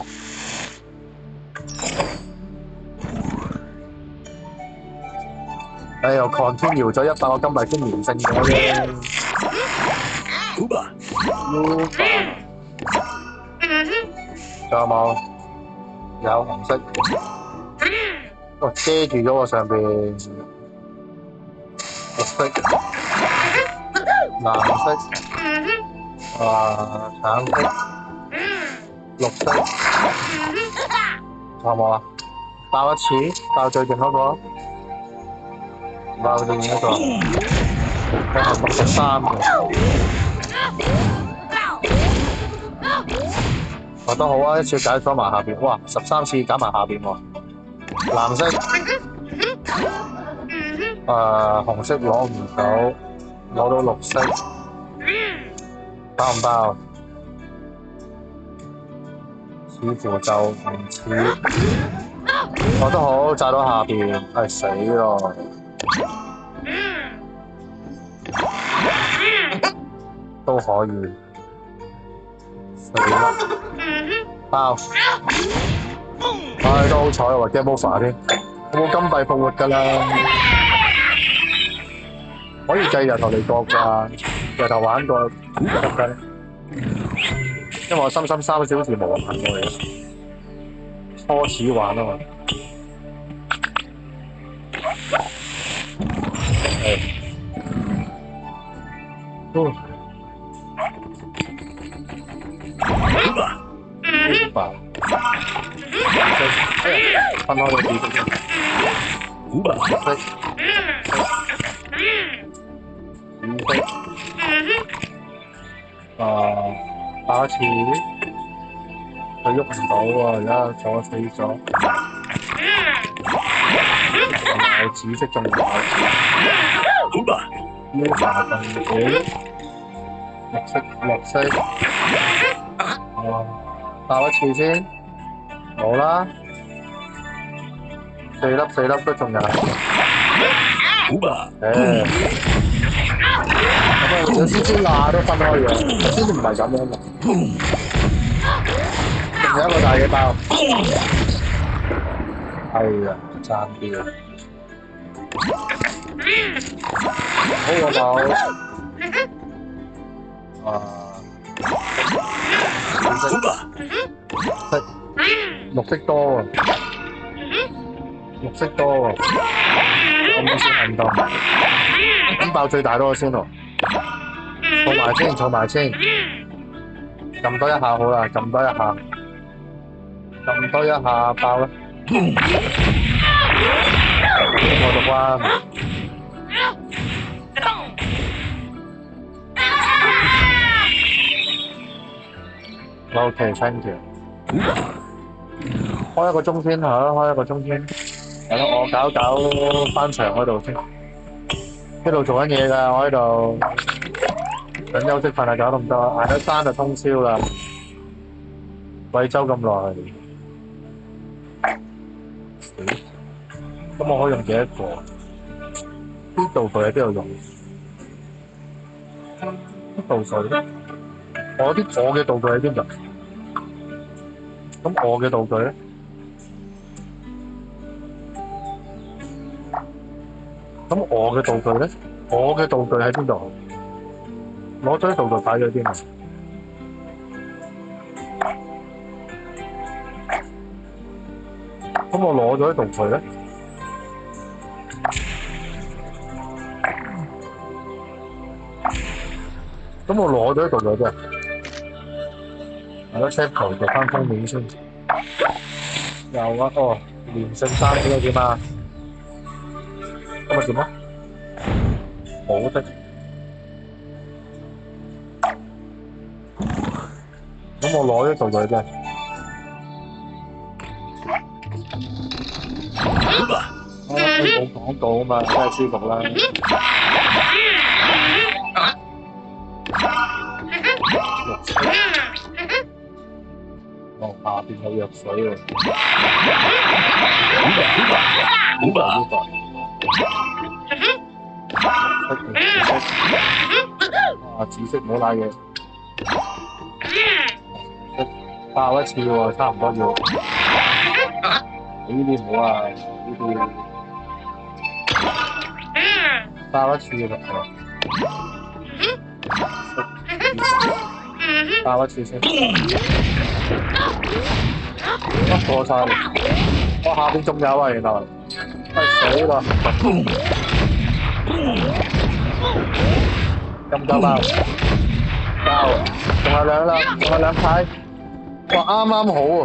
A: 又 continue 咗100個金幣先連勝咗啫。仲有冇？有紅色。遮住咗我上邊。綠色。藍色。橙色。綠色。仲有冇啊？爆一次，爆最勁嗰個。爆最勁嗰個。佢係63嘅。都好啊！一次解鎖埋下邊，哇！13次揀埋下邊喎。藍色，紅色攞唔到，攞到綠色，爆唔爆？似乎就唔似。都好，炸到下邊，死咯！都可以。爆！都好彩喎 ，game over 添，有冇金幣復活㗎啦？可以計日頭嚟過㗎，日頭玩過得㗎。因為我深深3個小時冇玩過嚟，初始玩啊嘛。分開咗幾個先。爆一次，佢喐唔到喎，而家阻死咗。有紫色仲有。綠色。爆一次先，冇啦。4粒都仲有。有少少罅都分開咗，頭先唔係咁樣嘅。仲有一個大嘅爆。係啊，爭啲啊！好個冇。啊，綠色多喎，綠色多喎，我冇先行動，咁爆最大嗰個先喎，儲埋先，撳多一下好啦，撳多一下爆啦，我讀彎。OK，thank you。開一個鐘先嚇，開一個鐘先。係咯，我搞翻牆嗰度先。呢度做緊嘢㗎，我喺度等休息瞓下覺得唔得？捱得山就通宵啦。貴州咁耐，咁我可以用幾多個？啲道具喺邊度用？啲道具，我嘅道具喺邊度？咁我嘅道具咧？咁我嘅道具咧？我嘅道具喺邊度？攞咗啲道具擺咗邊啊？咁我攞咗啲道具咧？咁我攞咗啲道具啫。係咯 ，check 圖就翻封面先。有啊，哦，連勝3呢個點啊？咁咪點啊？好的。咁我攞咗道具啫。冇講到啊嘛，真係舒服啦。哦，下邊有藥水喎。紫色唔好拉嘢。爆一次喎，差唔多要。呢啲唔好啊，呢啲爆一次就得啦。爆一次先。過晒，我下邊仲有啊，原來。死啦！咁多爆，仲有兩排。哇，啱啱好啊，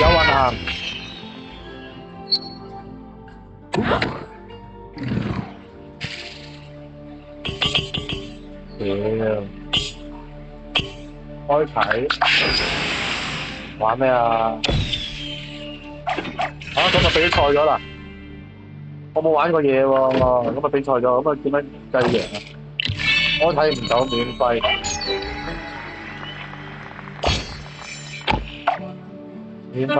A: 有運行。開啟，玩咩啊？咁就比賽咗啦。我冇玩過嘢喎，咁就比賽咗，咁點樣計贏啊？我睇唔到，免費。免費，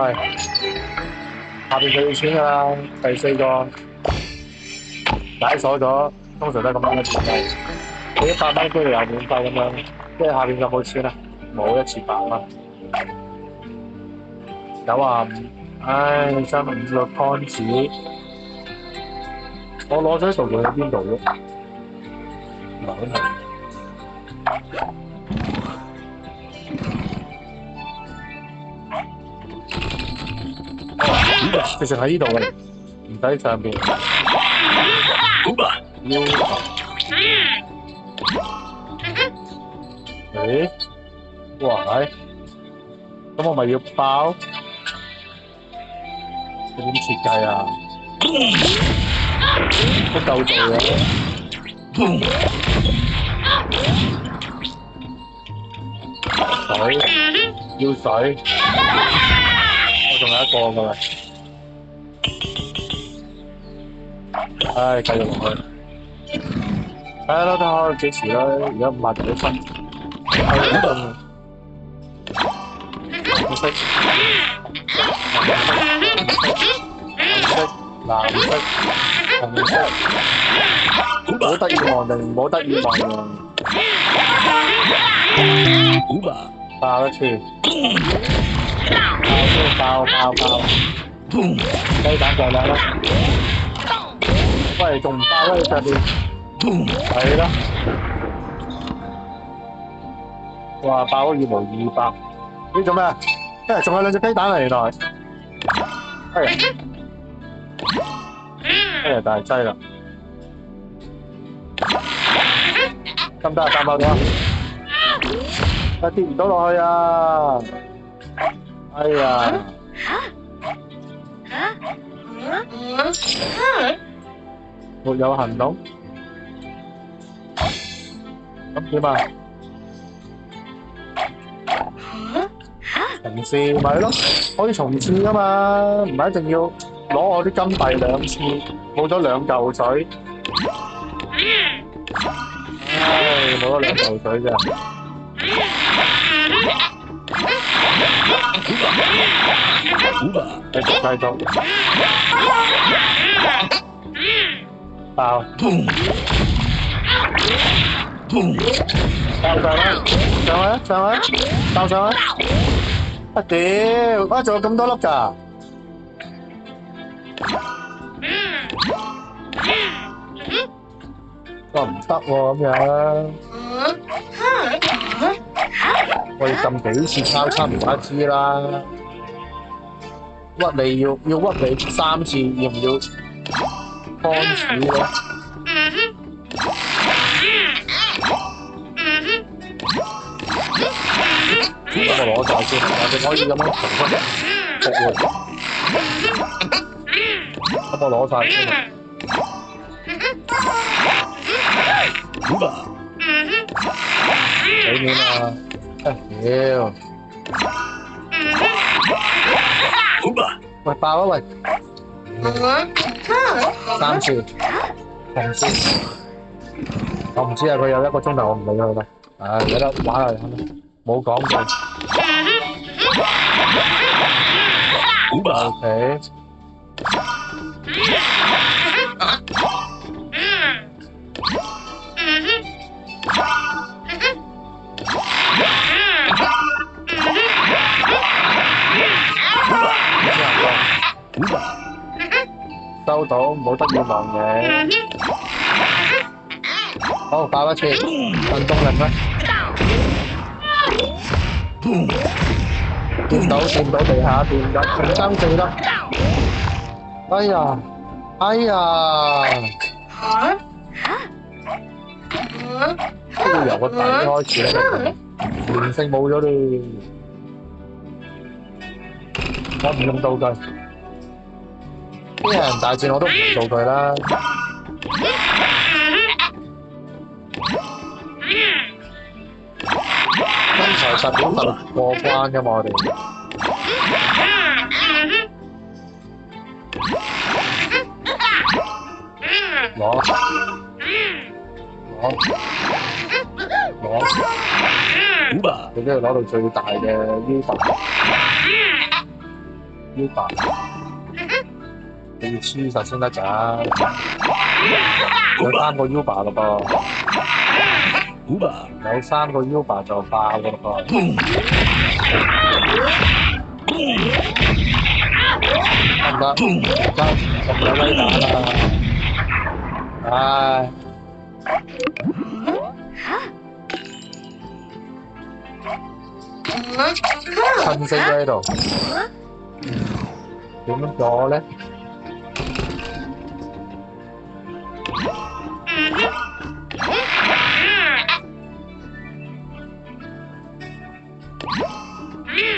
A: 下邊就要錢㗎啦。第4個解鎖咗，通常都係咁樣嘅免費。你100蚊居然又免費咁樣，即係下邊有冇錢啊？冇，1次8蚊。95，唉，35個湯子，我攞咗啲道具喺邊度啫？唔係好明。其實喺呢度嘅，唔使上邊。誒，哇係，咁我咪要爆？你點設計啊？都夠做嘅。水，要水。我仲有一個㗎。唉，繼續落去。睇下啦，睇下幾時啦。而家5萬幾分。紅色、藍色、紅色，唔好得意忘形，唔好得意忘形。爆一次，爆！雞蛋就靚啦。喂，仲唔爆咧？上邊係啦，哇！爆咗二無二百，呢做咩啊？仲有兩隻雞蛋啊！原來，大劑啦，得唔得啊？彈爆咗啊！跌唔到落去啊！哎呀！沒有行動，咁點啊？重試咪咯，可以重試噶嘛，唔係一定要攞我啲金幣兩次，冇咗兩嚿水。唉，冇咗兩嚿水啫。繼續爆，爆上去，爆上去！啊屌！啊仲有咁多粒㗎？哇唔得喎咁樣，我要撳幾次交叉唔打知啦。屈你要屈你3次，要唔要幫鼠咧？我攞晒先，我哋可以咁樣重複復活。咁我攞晒先。俾面啊！屌！喂爆啊喂！3次，紅線。我唔知啊，佢有1個鐘頭，我唔理佢啦。唉，有得玩啦，冇講嘅。OK。收到，冇得意望嘅。好，爆一次，運動力啦。掂到地下，掂緊，仲爭4粒。哎呀！都要由個底開始啦，連勝冇咗嘞。我唔用道具，啲人大戰我都唔用道具啦。真材實料特過關㗎嘛，我哋。你都要攞到最大嘅 U 版，你要黐實先得㗎。有3個 U 版嘞噃，有3個 U 版就爆㗎嘞噃。得唔得？而家咁有威打啦！唉。噴死咗喺度，點咗咧？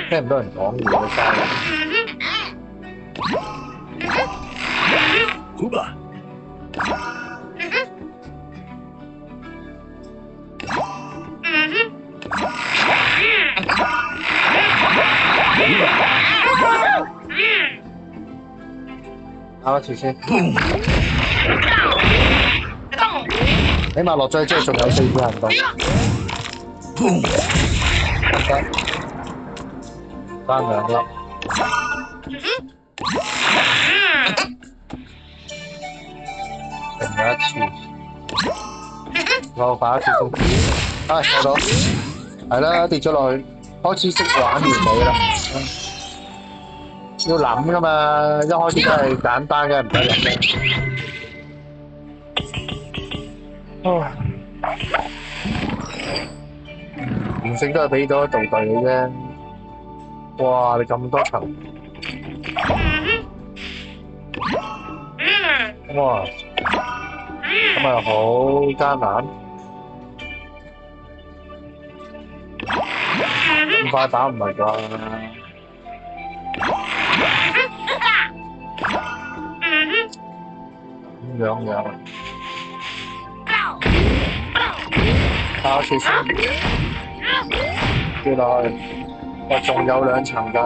A: 聽唔到人講嘢嘅聲。打一次先，起碼落咗去之後仲有4次行動。得，爭2粒。仲有1次，我打一次先。攞到，係啦，跌咗落去，開始識玩完美啦。要諗噶嘛，一開始都係簡單嘅，唔使諗嘅。唉，連勝都係俾咗道具嘅啫。哇！你咁多層，哇！咁咪好艱難，咁快打唔係啩？咁樣，打一次先，跌落去。喂，仲有2層㗎，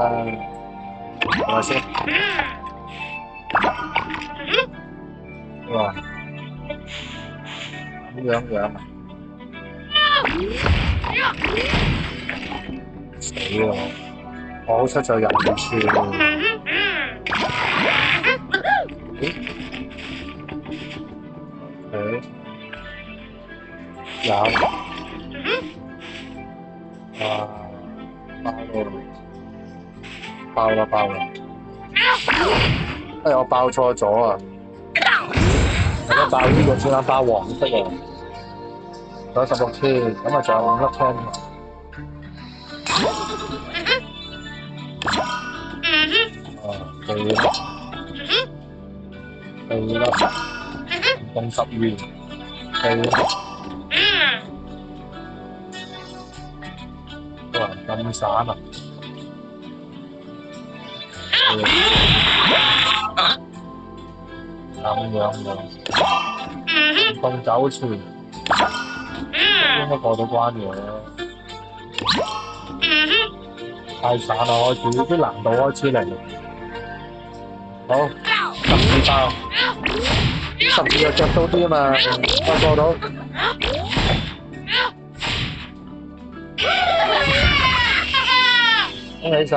A: 係咪先？哇！咁樣啊！死喎！我好出咗入唔處。咦？有。哇！爆啦！哎，我爆錯咗啊！而家爆呢個先啱爆黃色啊！仲有16千，咁啊仲有5粒槍。4粒，共12，4粒。哇！咁散啊！咁樣，共9次，應該過到關嘅。太散啦，開始啲難度開始嚟。好，12爆，12又着到啲啊嘛，我過到。恭喜晒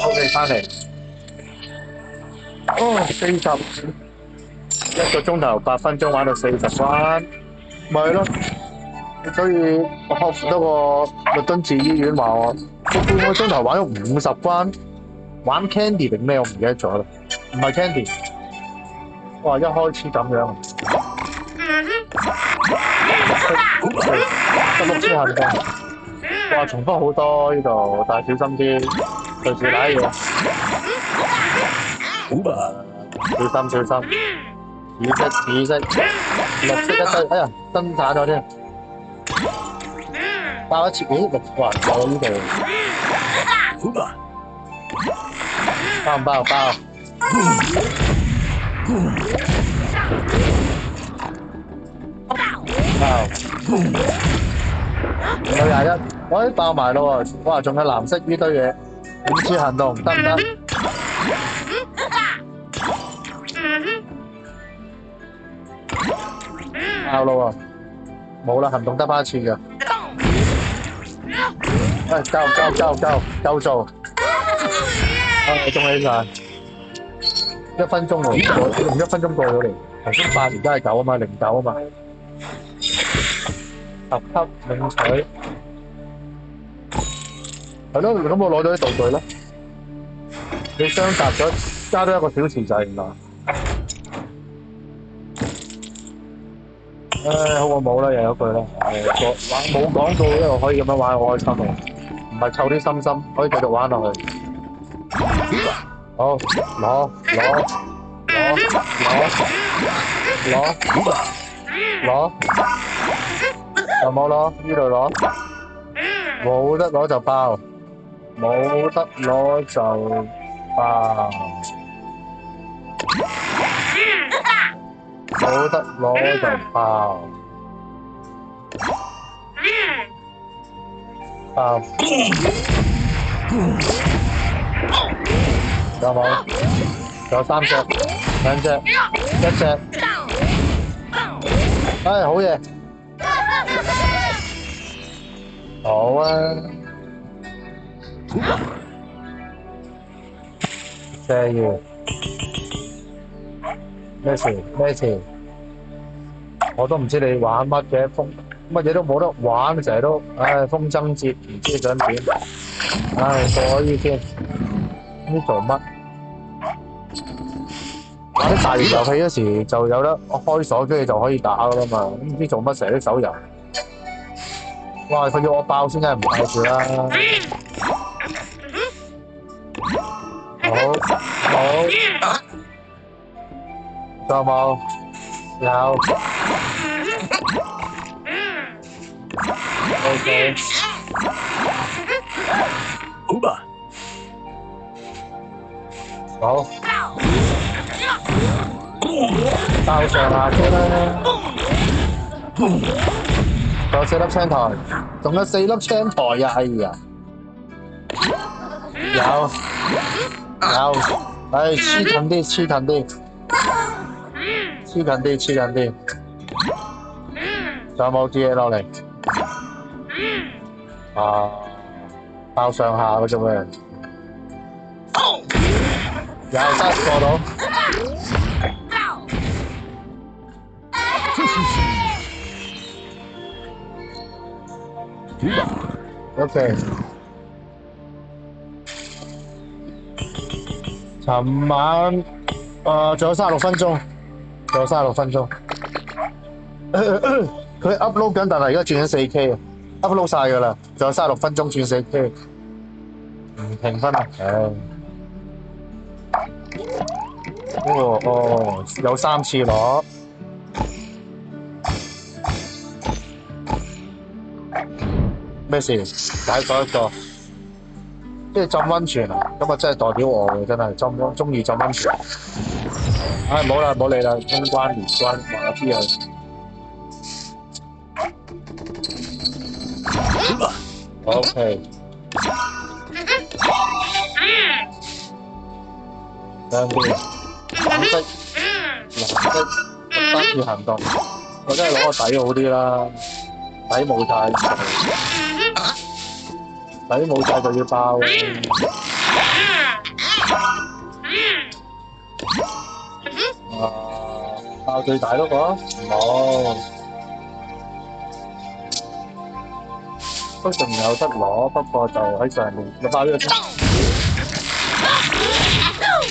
A: ！OK， 翻嚟。哦，40，一個鐘頭8分鐘玩到40關，咪係咯。所以我克服咗個律敦治醫院話我半個鐘頭玩咗50關，玩 Candy 定咩我唔記得咗啦，唔係 Candy。哇！一開始咁樣，16次行動，哇！重複好多呢度，但係小心啲，隨時瀨嘢。小心，紫色，綠色一堆，哎呀，燈散咗添。爆一次，咦？6環咗呢度。爆唔爆？爆！有21，喂，爆埋咯喎！哇，仲有藍色呢堆嘢，5次行動得唔得？爆咯喎！冇啦，行動得翻1次嘅。喂，夠做！恭喜晒！1分鐘喎，用1分鐘過咗嚟。頭先8而家係9啊嘛，09啊嘛。10級領取，係咯，咁我攞咗啲道具咯。你雙搭咗，加多1個小時就係原來。唉，好過冇啦，又有句啦。冇廣告咧，我可以咁樣玩，好開心啊！唔係湊啲心心，可以繼續玩落去。好，攞，有冇攞？呢度攞，冇得攞就爆，冇得攞就爆，冇得攞就爆，爆，有冇？有3隻、2隻、1隻，唉，好嘢，好啊，謝完，咩事？咩事？我都唔知你玩乜嘅，乜嘢都冇得玩，成日都，唉，風箏節唔知想點，唉，過呢先，呢做乜？玩啲大型遊戲嗰時就有得開鎖，跟住就可以打噶啦嘛，唔知做乜成日啲手遊。哇！佢要我爆先，梗係唔爆住啦。好，仲有冇？有。OK。好。爆上下先啦。仲有4粒青苔，仲有4粒青苔呀！哎呀，有，唉，黐近啲，黐近啲，黐近啲，黐近啲，仲有冇啲嘢落嚟？啊，爆上下嘅啫喎，有得過到。OK。尋晚仲有36分鐘，仲有36分鐘。佢 upload 緊，但係而家轉緊4K 啊 ，upload 晒㗎啦，仲有36分鐘轉4K，唔停分啊！唉，有3次攞。咩事？解咗一個，即係浸溫泉啊！咁啊真係代表我嘅，真係中意浸溫泉。唉，冇啦，冇理啦，通關連關話知啊。OK。兩邊，藍色3次行動，我真係攞個底好啲啦。底冇晒，底冇晒就要爆。爆最大嗰個？冇，都仲有得攞，不過就喺上面。你爆呢個先，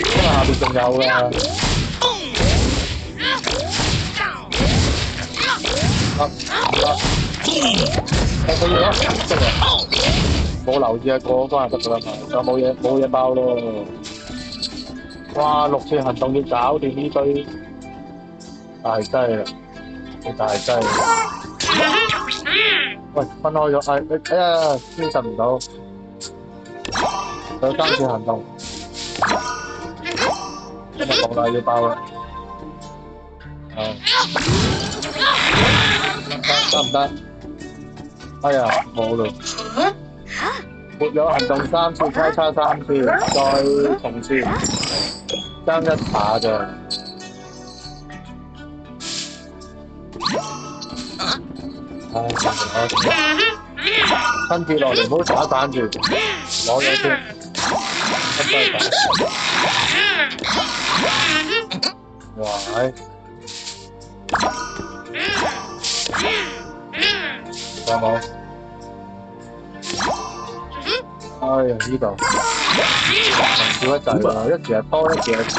A: 因為下邊仲有㗎。我可以咯，得啦，冇留意啊，過關就得㗎啦嘛，就冇嘢爆咯。哇，6次行動要搞掂呢堆大劑啦，大劑。喂，分開咗，哎呀，堅持唔到，仲有3次行動，今日冇啦，要爆啦。得唔得？哎呀，冇嘞，沒有行動3次，交叉3次，再重次，爭1下咋。唉，分跌落嚟，唔好打散住，攞咗先，一劑打。哇！有冇？哎呀，呢度少一陣啦，一時係多，一時係少。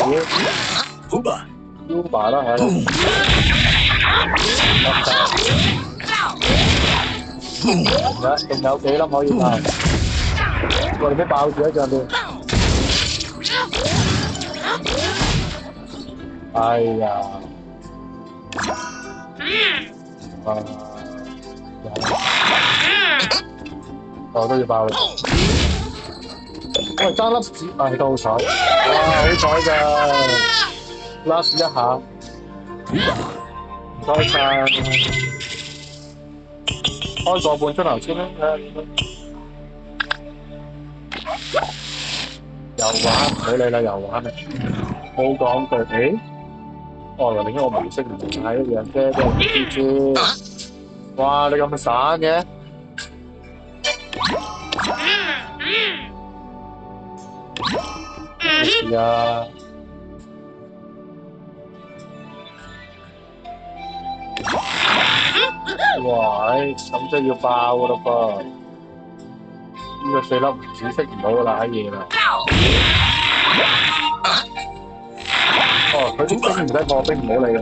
A: Uber 啦，係啦。仲有幾粒可以爆？喂，你唔好爆住喺上邊。哎呀！啊！我都要爆啦！喂，爭粒子，係都好彩。哇，好彩㗎！last 一下，唔該晒。開個半鐘頭先啦，又玩，唔好理啦，又玩啦。冇講句，誒，哦，原來另一個模式唔係一樣啫，俾人知知。哇，你咁散嘅？咩事啊？哇！咁真係要爆㗎嘞噃！呢個4粒紫色唔好啦，閪嘢啦。哦，佢啲冰唔使破冰，唔好理佢。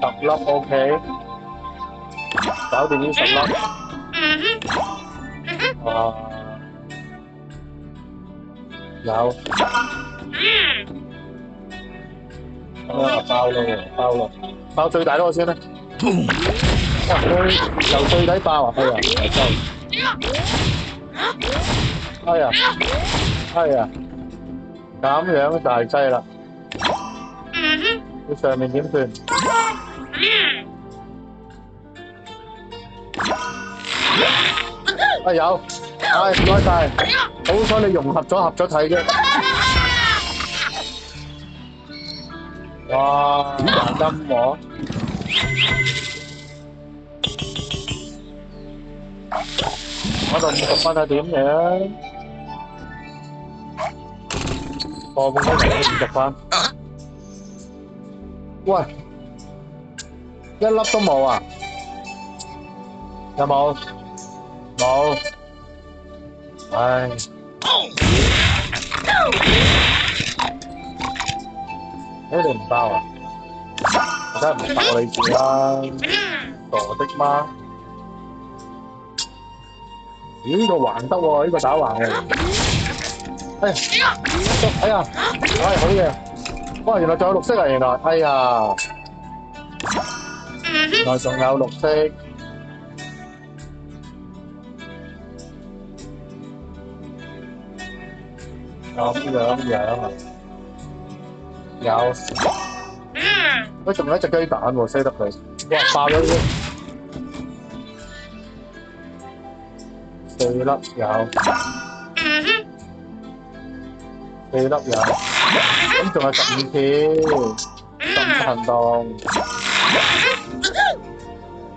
A: 10粒 OK， 搞掂呢10粒。哇！有。啊！爆咯喎，爆咯！爆最大嗰個先啦。哇！佢由最底爆啊！哎呀，哎呀，哎呀，咁樣大劑啦！佢上面點算？啊有，唉唔該晒，好彩你融合咗體啫。哇！難陰喎。我度50分係點樣？個半鐘頭50分。喂，一粒都冇啊？有冇？冇。唉。誒你唔爆啊？我梗係唔爆你住啦，傻的嗎？咦？呢個橫得喎，呢個打橫嘅。哎呀，唉好嘢！哇，原來仲有綠色啊！原來，哎呀，原來仲有綠色。咁樣啊？有。喂，仲有一隻雞蛋喎，西得佢。哇，爆咗先。4粒有。4粒有。咁仲有15條。15行動。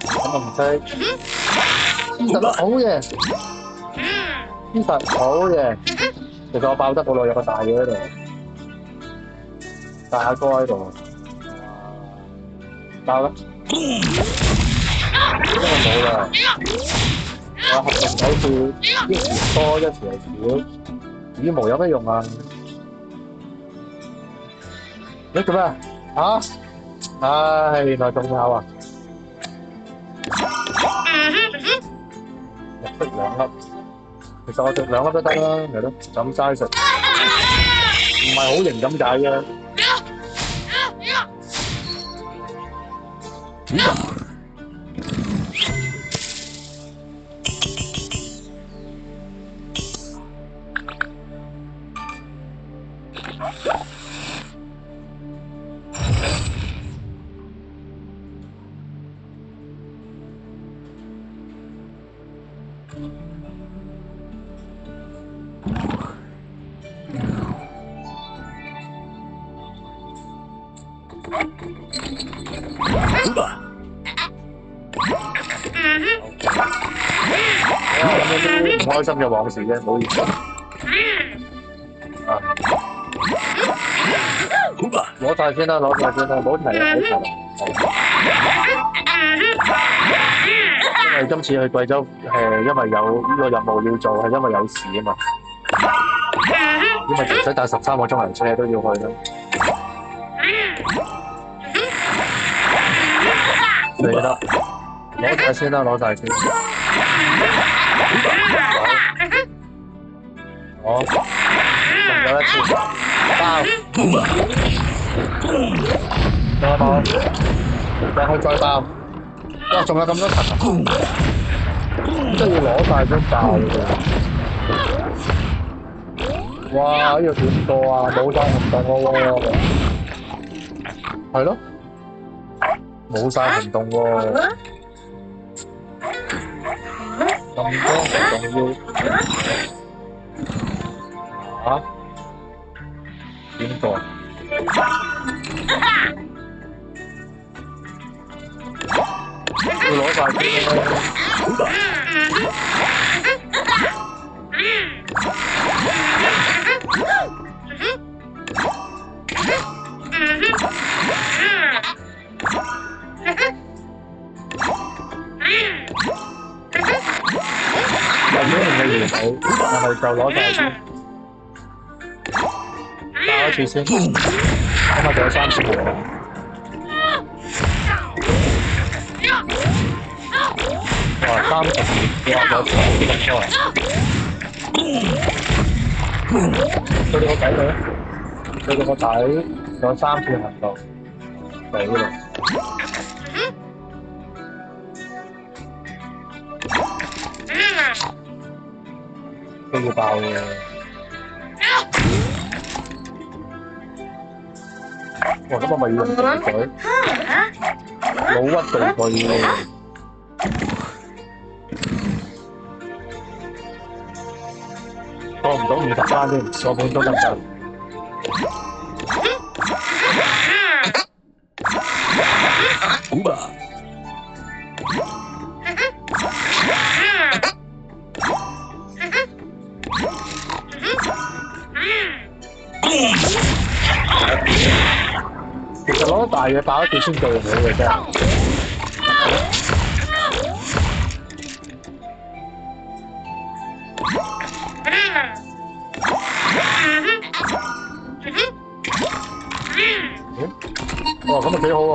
A: 咁唔識。20粒好嘢。20好嘢。其實我爆得好耐，有個大嘢喺度。大哥喺度。爆啦！因為冇啦，我合成好似一時多一時少，羽毛有咩用啊？你做咩啊？唉，原來仲有啊！入得2粒，其實我食2粒都得啦，係咯，就咁齋食，唔係好型咁解啫。唔開心嘅往事啫，唔好意思。攞晒先啦，攞晒先啦，唔好提啦，唔好提啦。因為今次去貴州係因為有呢個任務要做，係因為有事啊嘛。因為唔使搭13個鐘頭車都要去啦。嚟啦！攞晒先啦，攞晒先。我仲有一次包，仲有冇？入去再包。哇！仲有咁多層啊！即係要攞晒先爆嘅。哇！呢個點過啊？冇晒行動咯喎。係咯，冇晒行動喎。咁多行動要啊？點過？要攞晒先啦。咁樣嘅原理，係咪就攞晒先？爆一次先，咁啊仲有3次喎。哇！30秒，哇！有咁多啊！對到個底佢，對到個底，有3次行動，死啦！都要爆嘅。哇！咁我咪要用地佢，老屈地佢喎。過唔到50關添，過半都得唔得？其實攞大嘢爆一次先做到嘅啫。哇！咁啊幾好喎。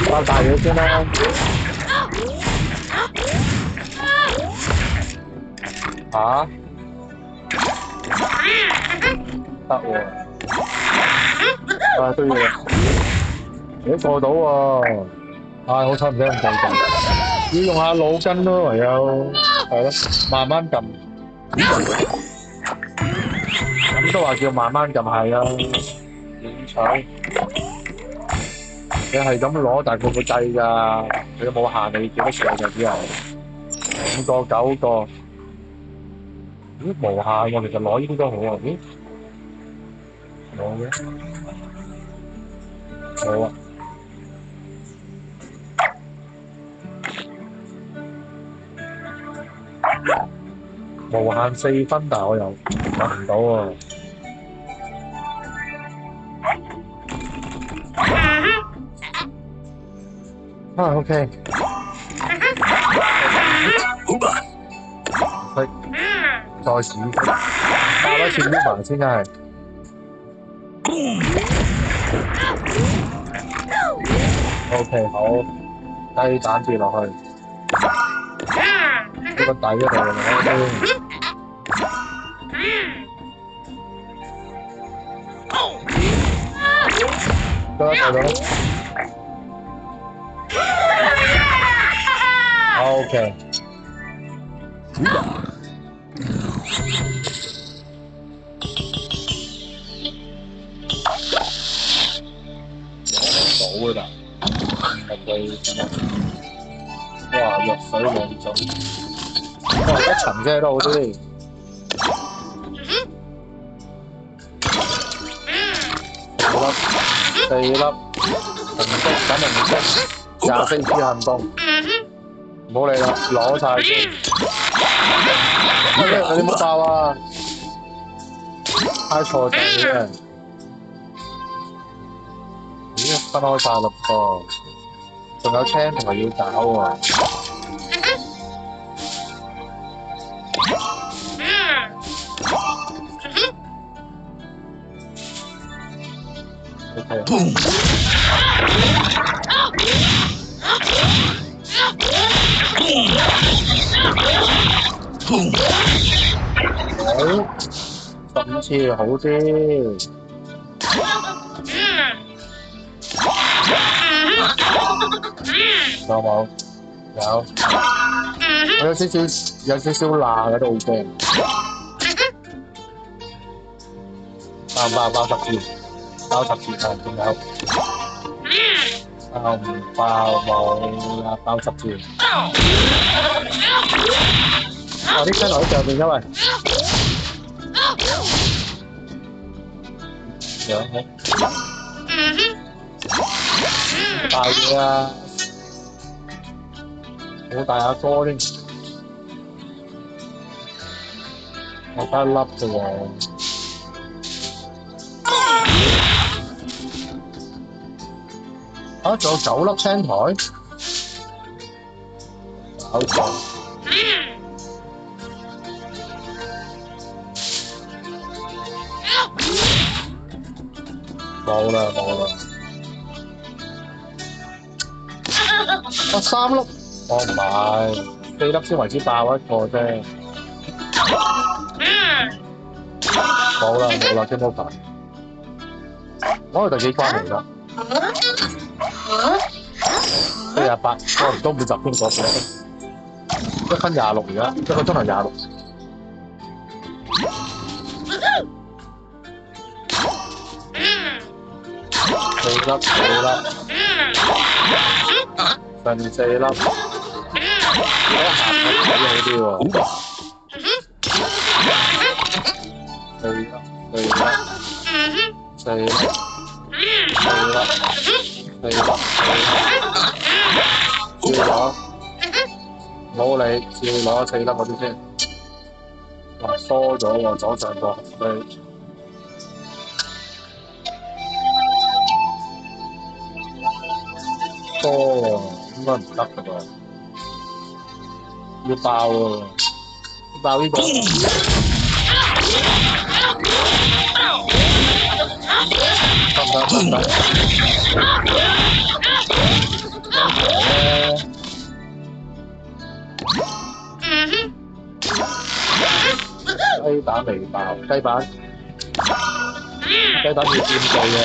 A: 爆大嘢先啦。嚇？得喎。啊都要。咦過到喎。好彩唔使咁計較，要用下腦筋咯，唯有係咯，慢慢撳。咁都話叫慢慢撳係啊，勉強。你係咁攞，但係佢會計㗎，佢冇限你幾多個就只係5個、9個。咦無限喎，其實攞呢啲都好啊。咦冇嘅，冇啊。無限4分，但係我又揾唔到喎。OK。再試爆一次 Uber 先係。OK 好，雞蛋跌落去。呢個底嗰度攞先。得啦，到咗。OK。到㗎啦，係佢哇！藥水2種，哇！一層啫都好啲。4粒，紅色粉紅色，24次行動，唔好理啦，攞晒先。你冇爆啊！太錯仔嘅。咦，分開晒嘞噃，仲有青同埋要搞喎。OK。15次好啲。有冇？有。我有少少辣喺度好驚。爆唔爆？爆10次。爆10次啊！仲有。爆唔爆冇啦？爆10次。啲槍落喺上面，因為樣嘅大嘢啊！好大下哥添，我得一粒啫喎。仲有9粒青台，搞錯。冇啦。3粒，唔係4粒先為之爆一個啫。冇啦，天冇牌。我係第幾關嚟㗎？48，我唔都50分過1分26而家，1個鐘頭26。4粒，剩4粒，我行得睇好啲喎。4粒，照攞，冇理，照攞4粒嗰啲先。哇，疏咗喎，左上角紅區。疏喎，應該唔得㗎噃，要爆喎，要爆呢個。得。雞蛋未爆，雞蛋要掂地啊！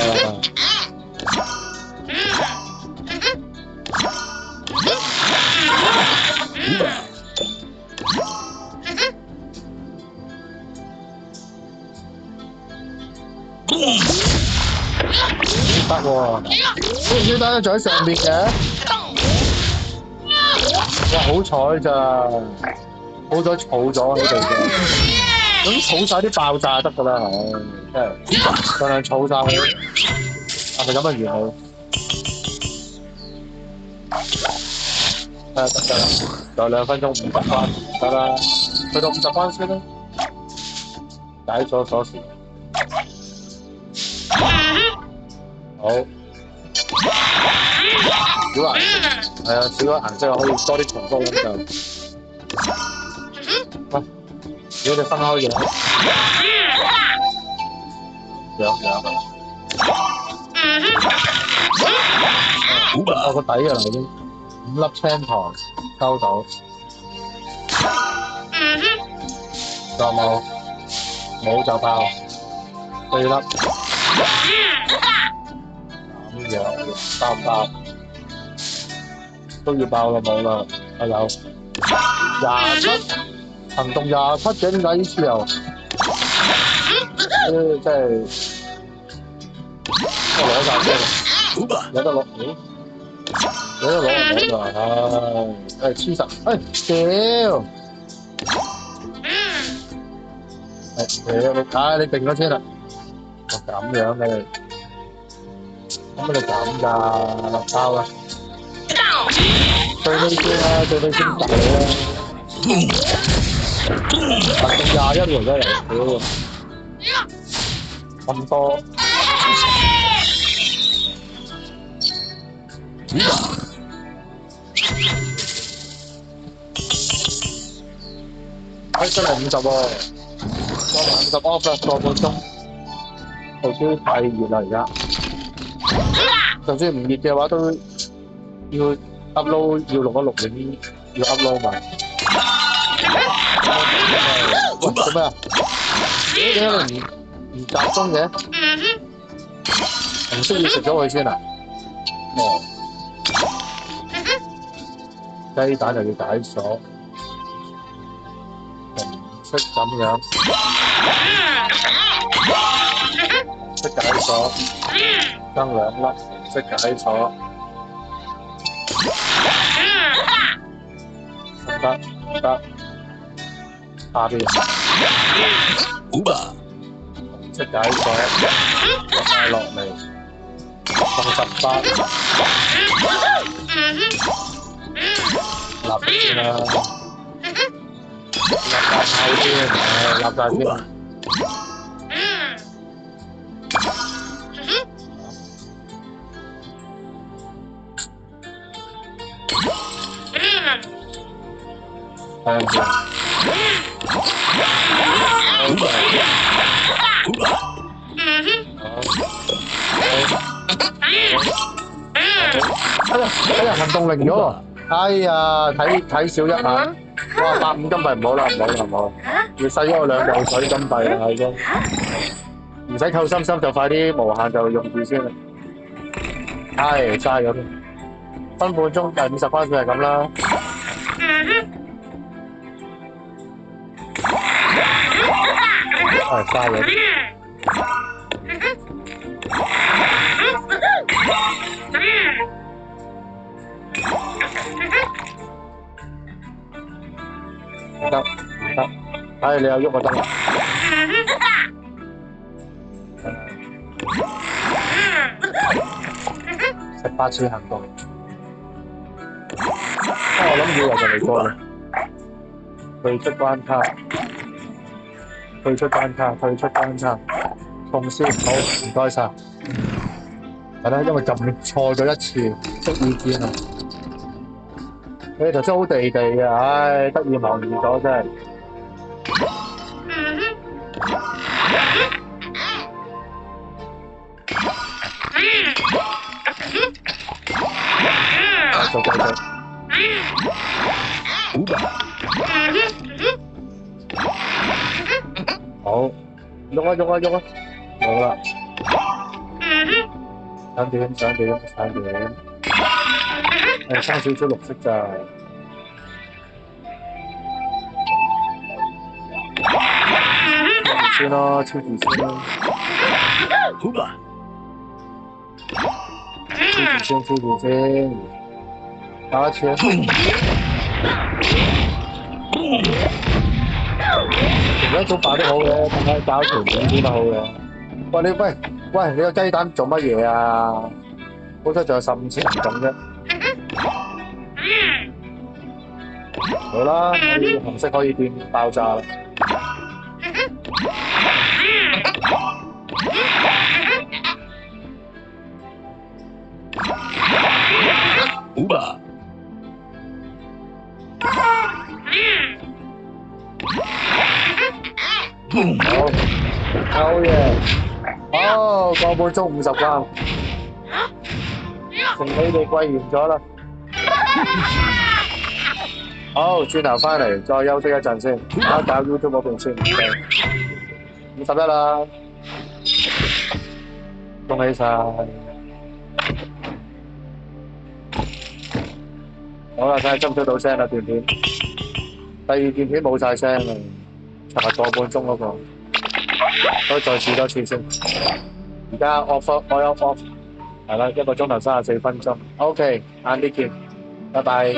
A: 得喎，燒蛋仲喺上面嘅。哇，好彩咋，好彩儲咗喺度啫。咁儲晒啲爆炸得㗎啦，真係盡量儲晒佢。係咪咁嘅原理？得啦，仲有2分鐘50關，得啦，去到50關先啦。解咗鎖匙。好，小顏係啊，少咗顏色可以多啲重複咁就。喂，如果你分開嘅，樣。我個底㗎啦已經，5粒青苔收到。仲有冇就爆4粒。咁樣爆唔爆？都要爆啦，冇啦，有27行動27嘅，點解呢次又？真係我攞晒先啦，有得攞，有得攞就唉，黐實，屌！你定咗先啦，咁樣嘅你。咁你咁㗎，包啦，最尾先啦，最尾先打你啦，21條真係，屌，咁多，真係50喎，我50 off 啦，個半鐘，部機太熱啦而家。就算唔熱嘅話，都要 upload 要錄一錄影，要 upload 嘛。喂，做咩啊？點解你唔集中嘅？唔需要食咗佢先啊？哦，雞蛋又要解鎖，紅色咁樣，紅色解鎖，得2粒紅色解鎖，得，下邊紅色解鎖，落晒落嚟，放18，立先啦，立晒先，立晒先。睇下先。哎呀，行動零咗喎！哎呀，睇少一眼，哇，85金幣唔好啦，要細咗我2嚿水金幣啦已經，唔使扣心心就快啲無限就用住先啦。唉，嘥咗添，分半鐘第50關就係咁啦。唉，嘥咗添。唔得，唉，你有喐就得啦。18次行動，我諗以為就嚟過啦。退出關卡，通宵，好，唔該晒。係啦，因為撳錯咗1次，出意見啊。你頭先好地地嘅，唉，得意忘形咗真係。繼續。好，喐啊，好啦。3點，生少少綠色咋。先咯，超住先啦。超住先，打一次。而家早擺都好嘅，等下搞條片先都好嘅。喂，你個雞蛋做乜嘢啊？好彩仲有15次行動啫。好啦，紅色可以變爆炸啦。好嘢！哦，個半鐘50關，成你哋貴完咗啦。好，轉頭翻嚟再休息一陣先，搞 YouTube 嗰邊先。51啦，恭喜晒！好啦，睇下出唔出到聲啦段片。第2段片冇晒聲啦，尋日個半鐘嗰個，可以再試多次先。而家 off， 我有 off， 係啦，1個鐘頭34分鐘。OK，晏啲見，拜拜。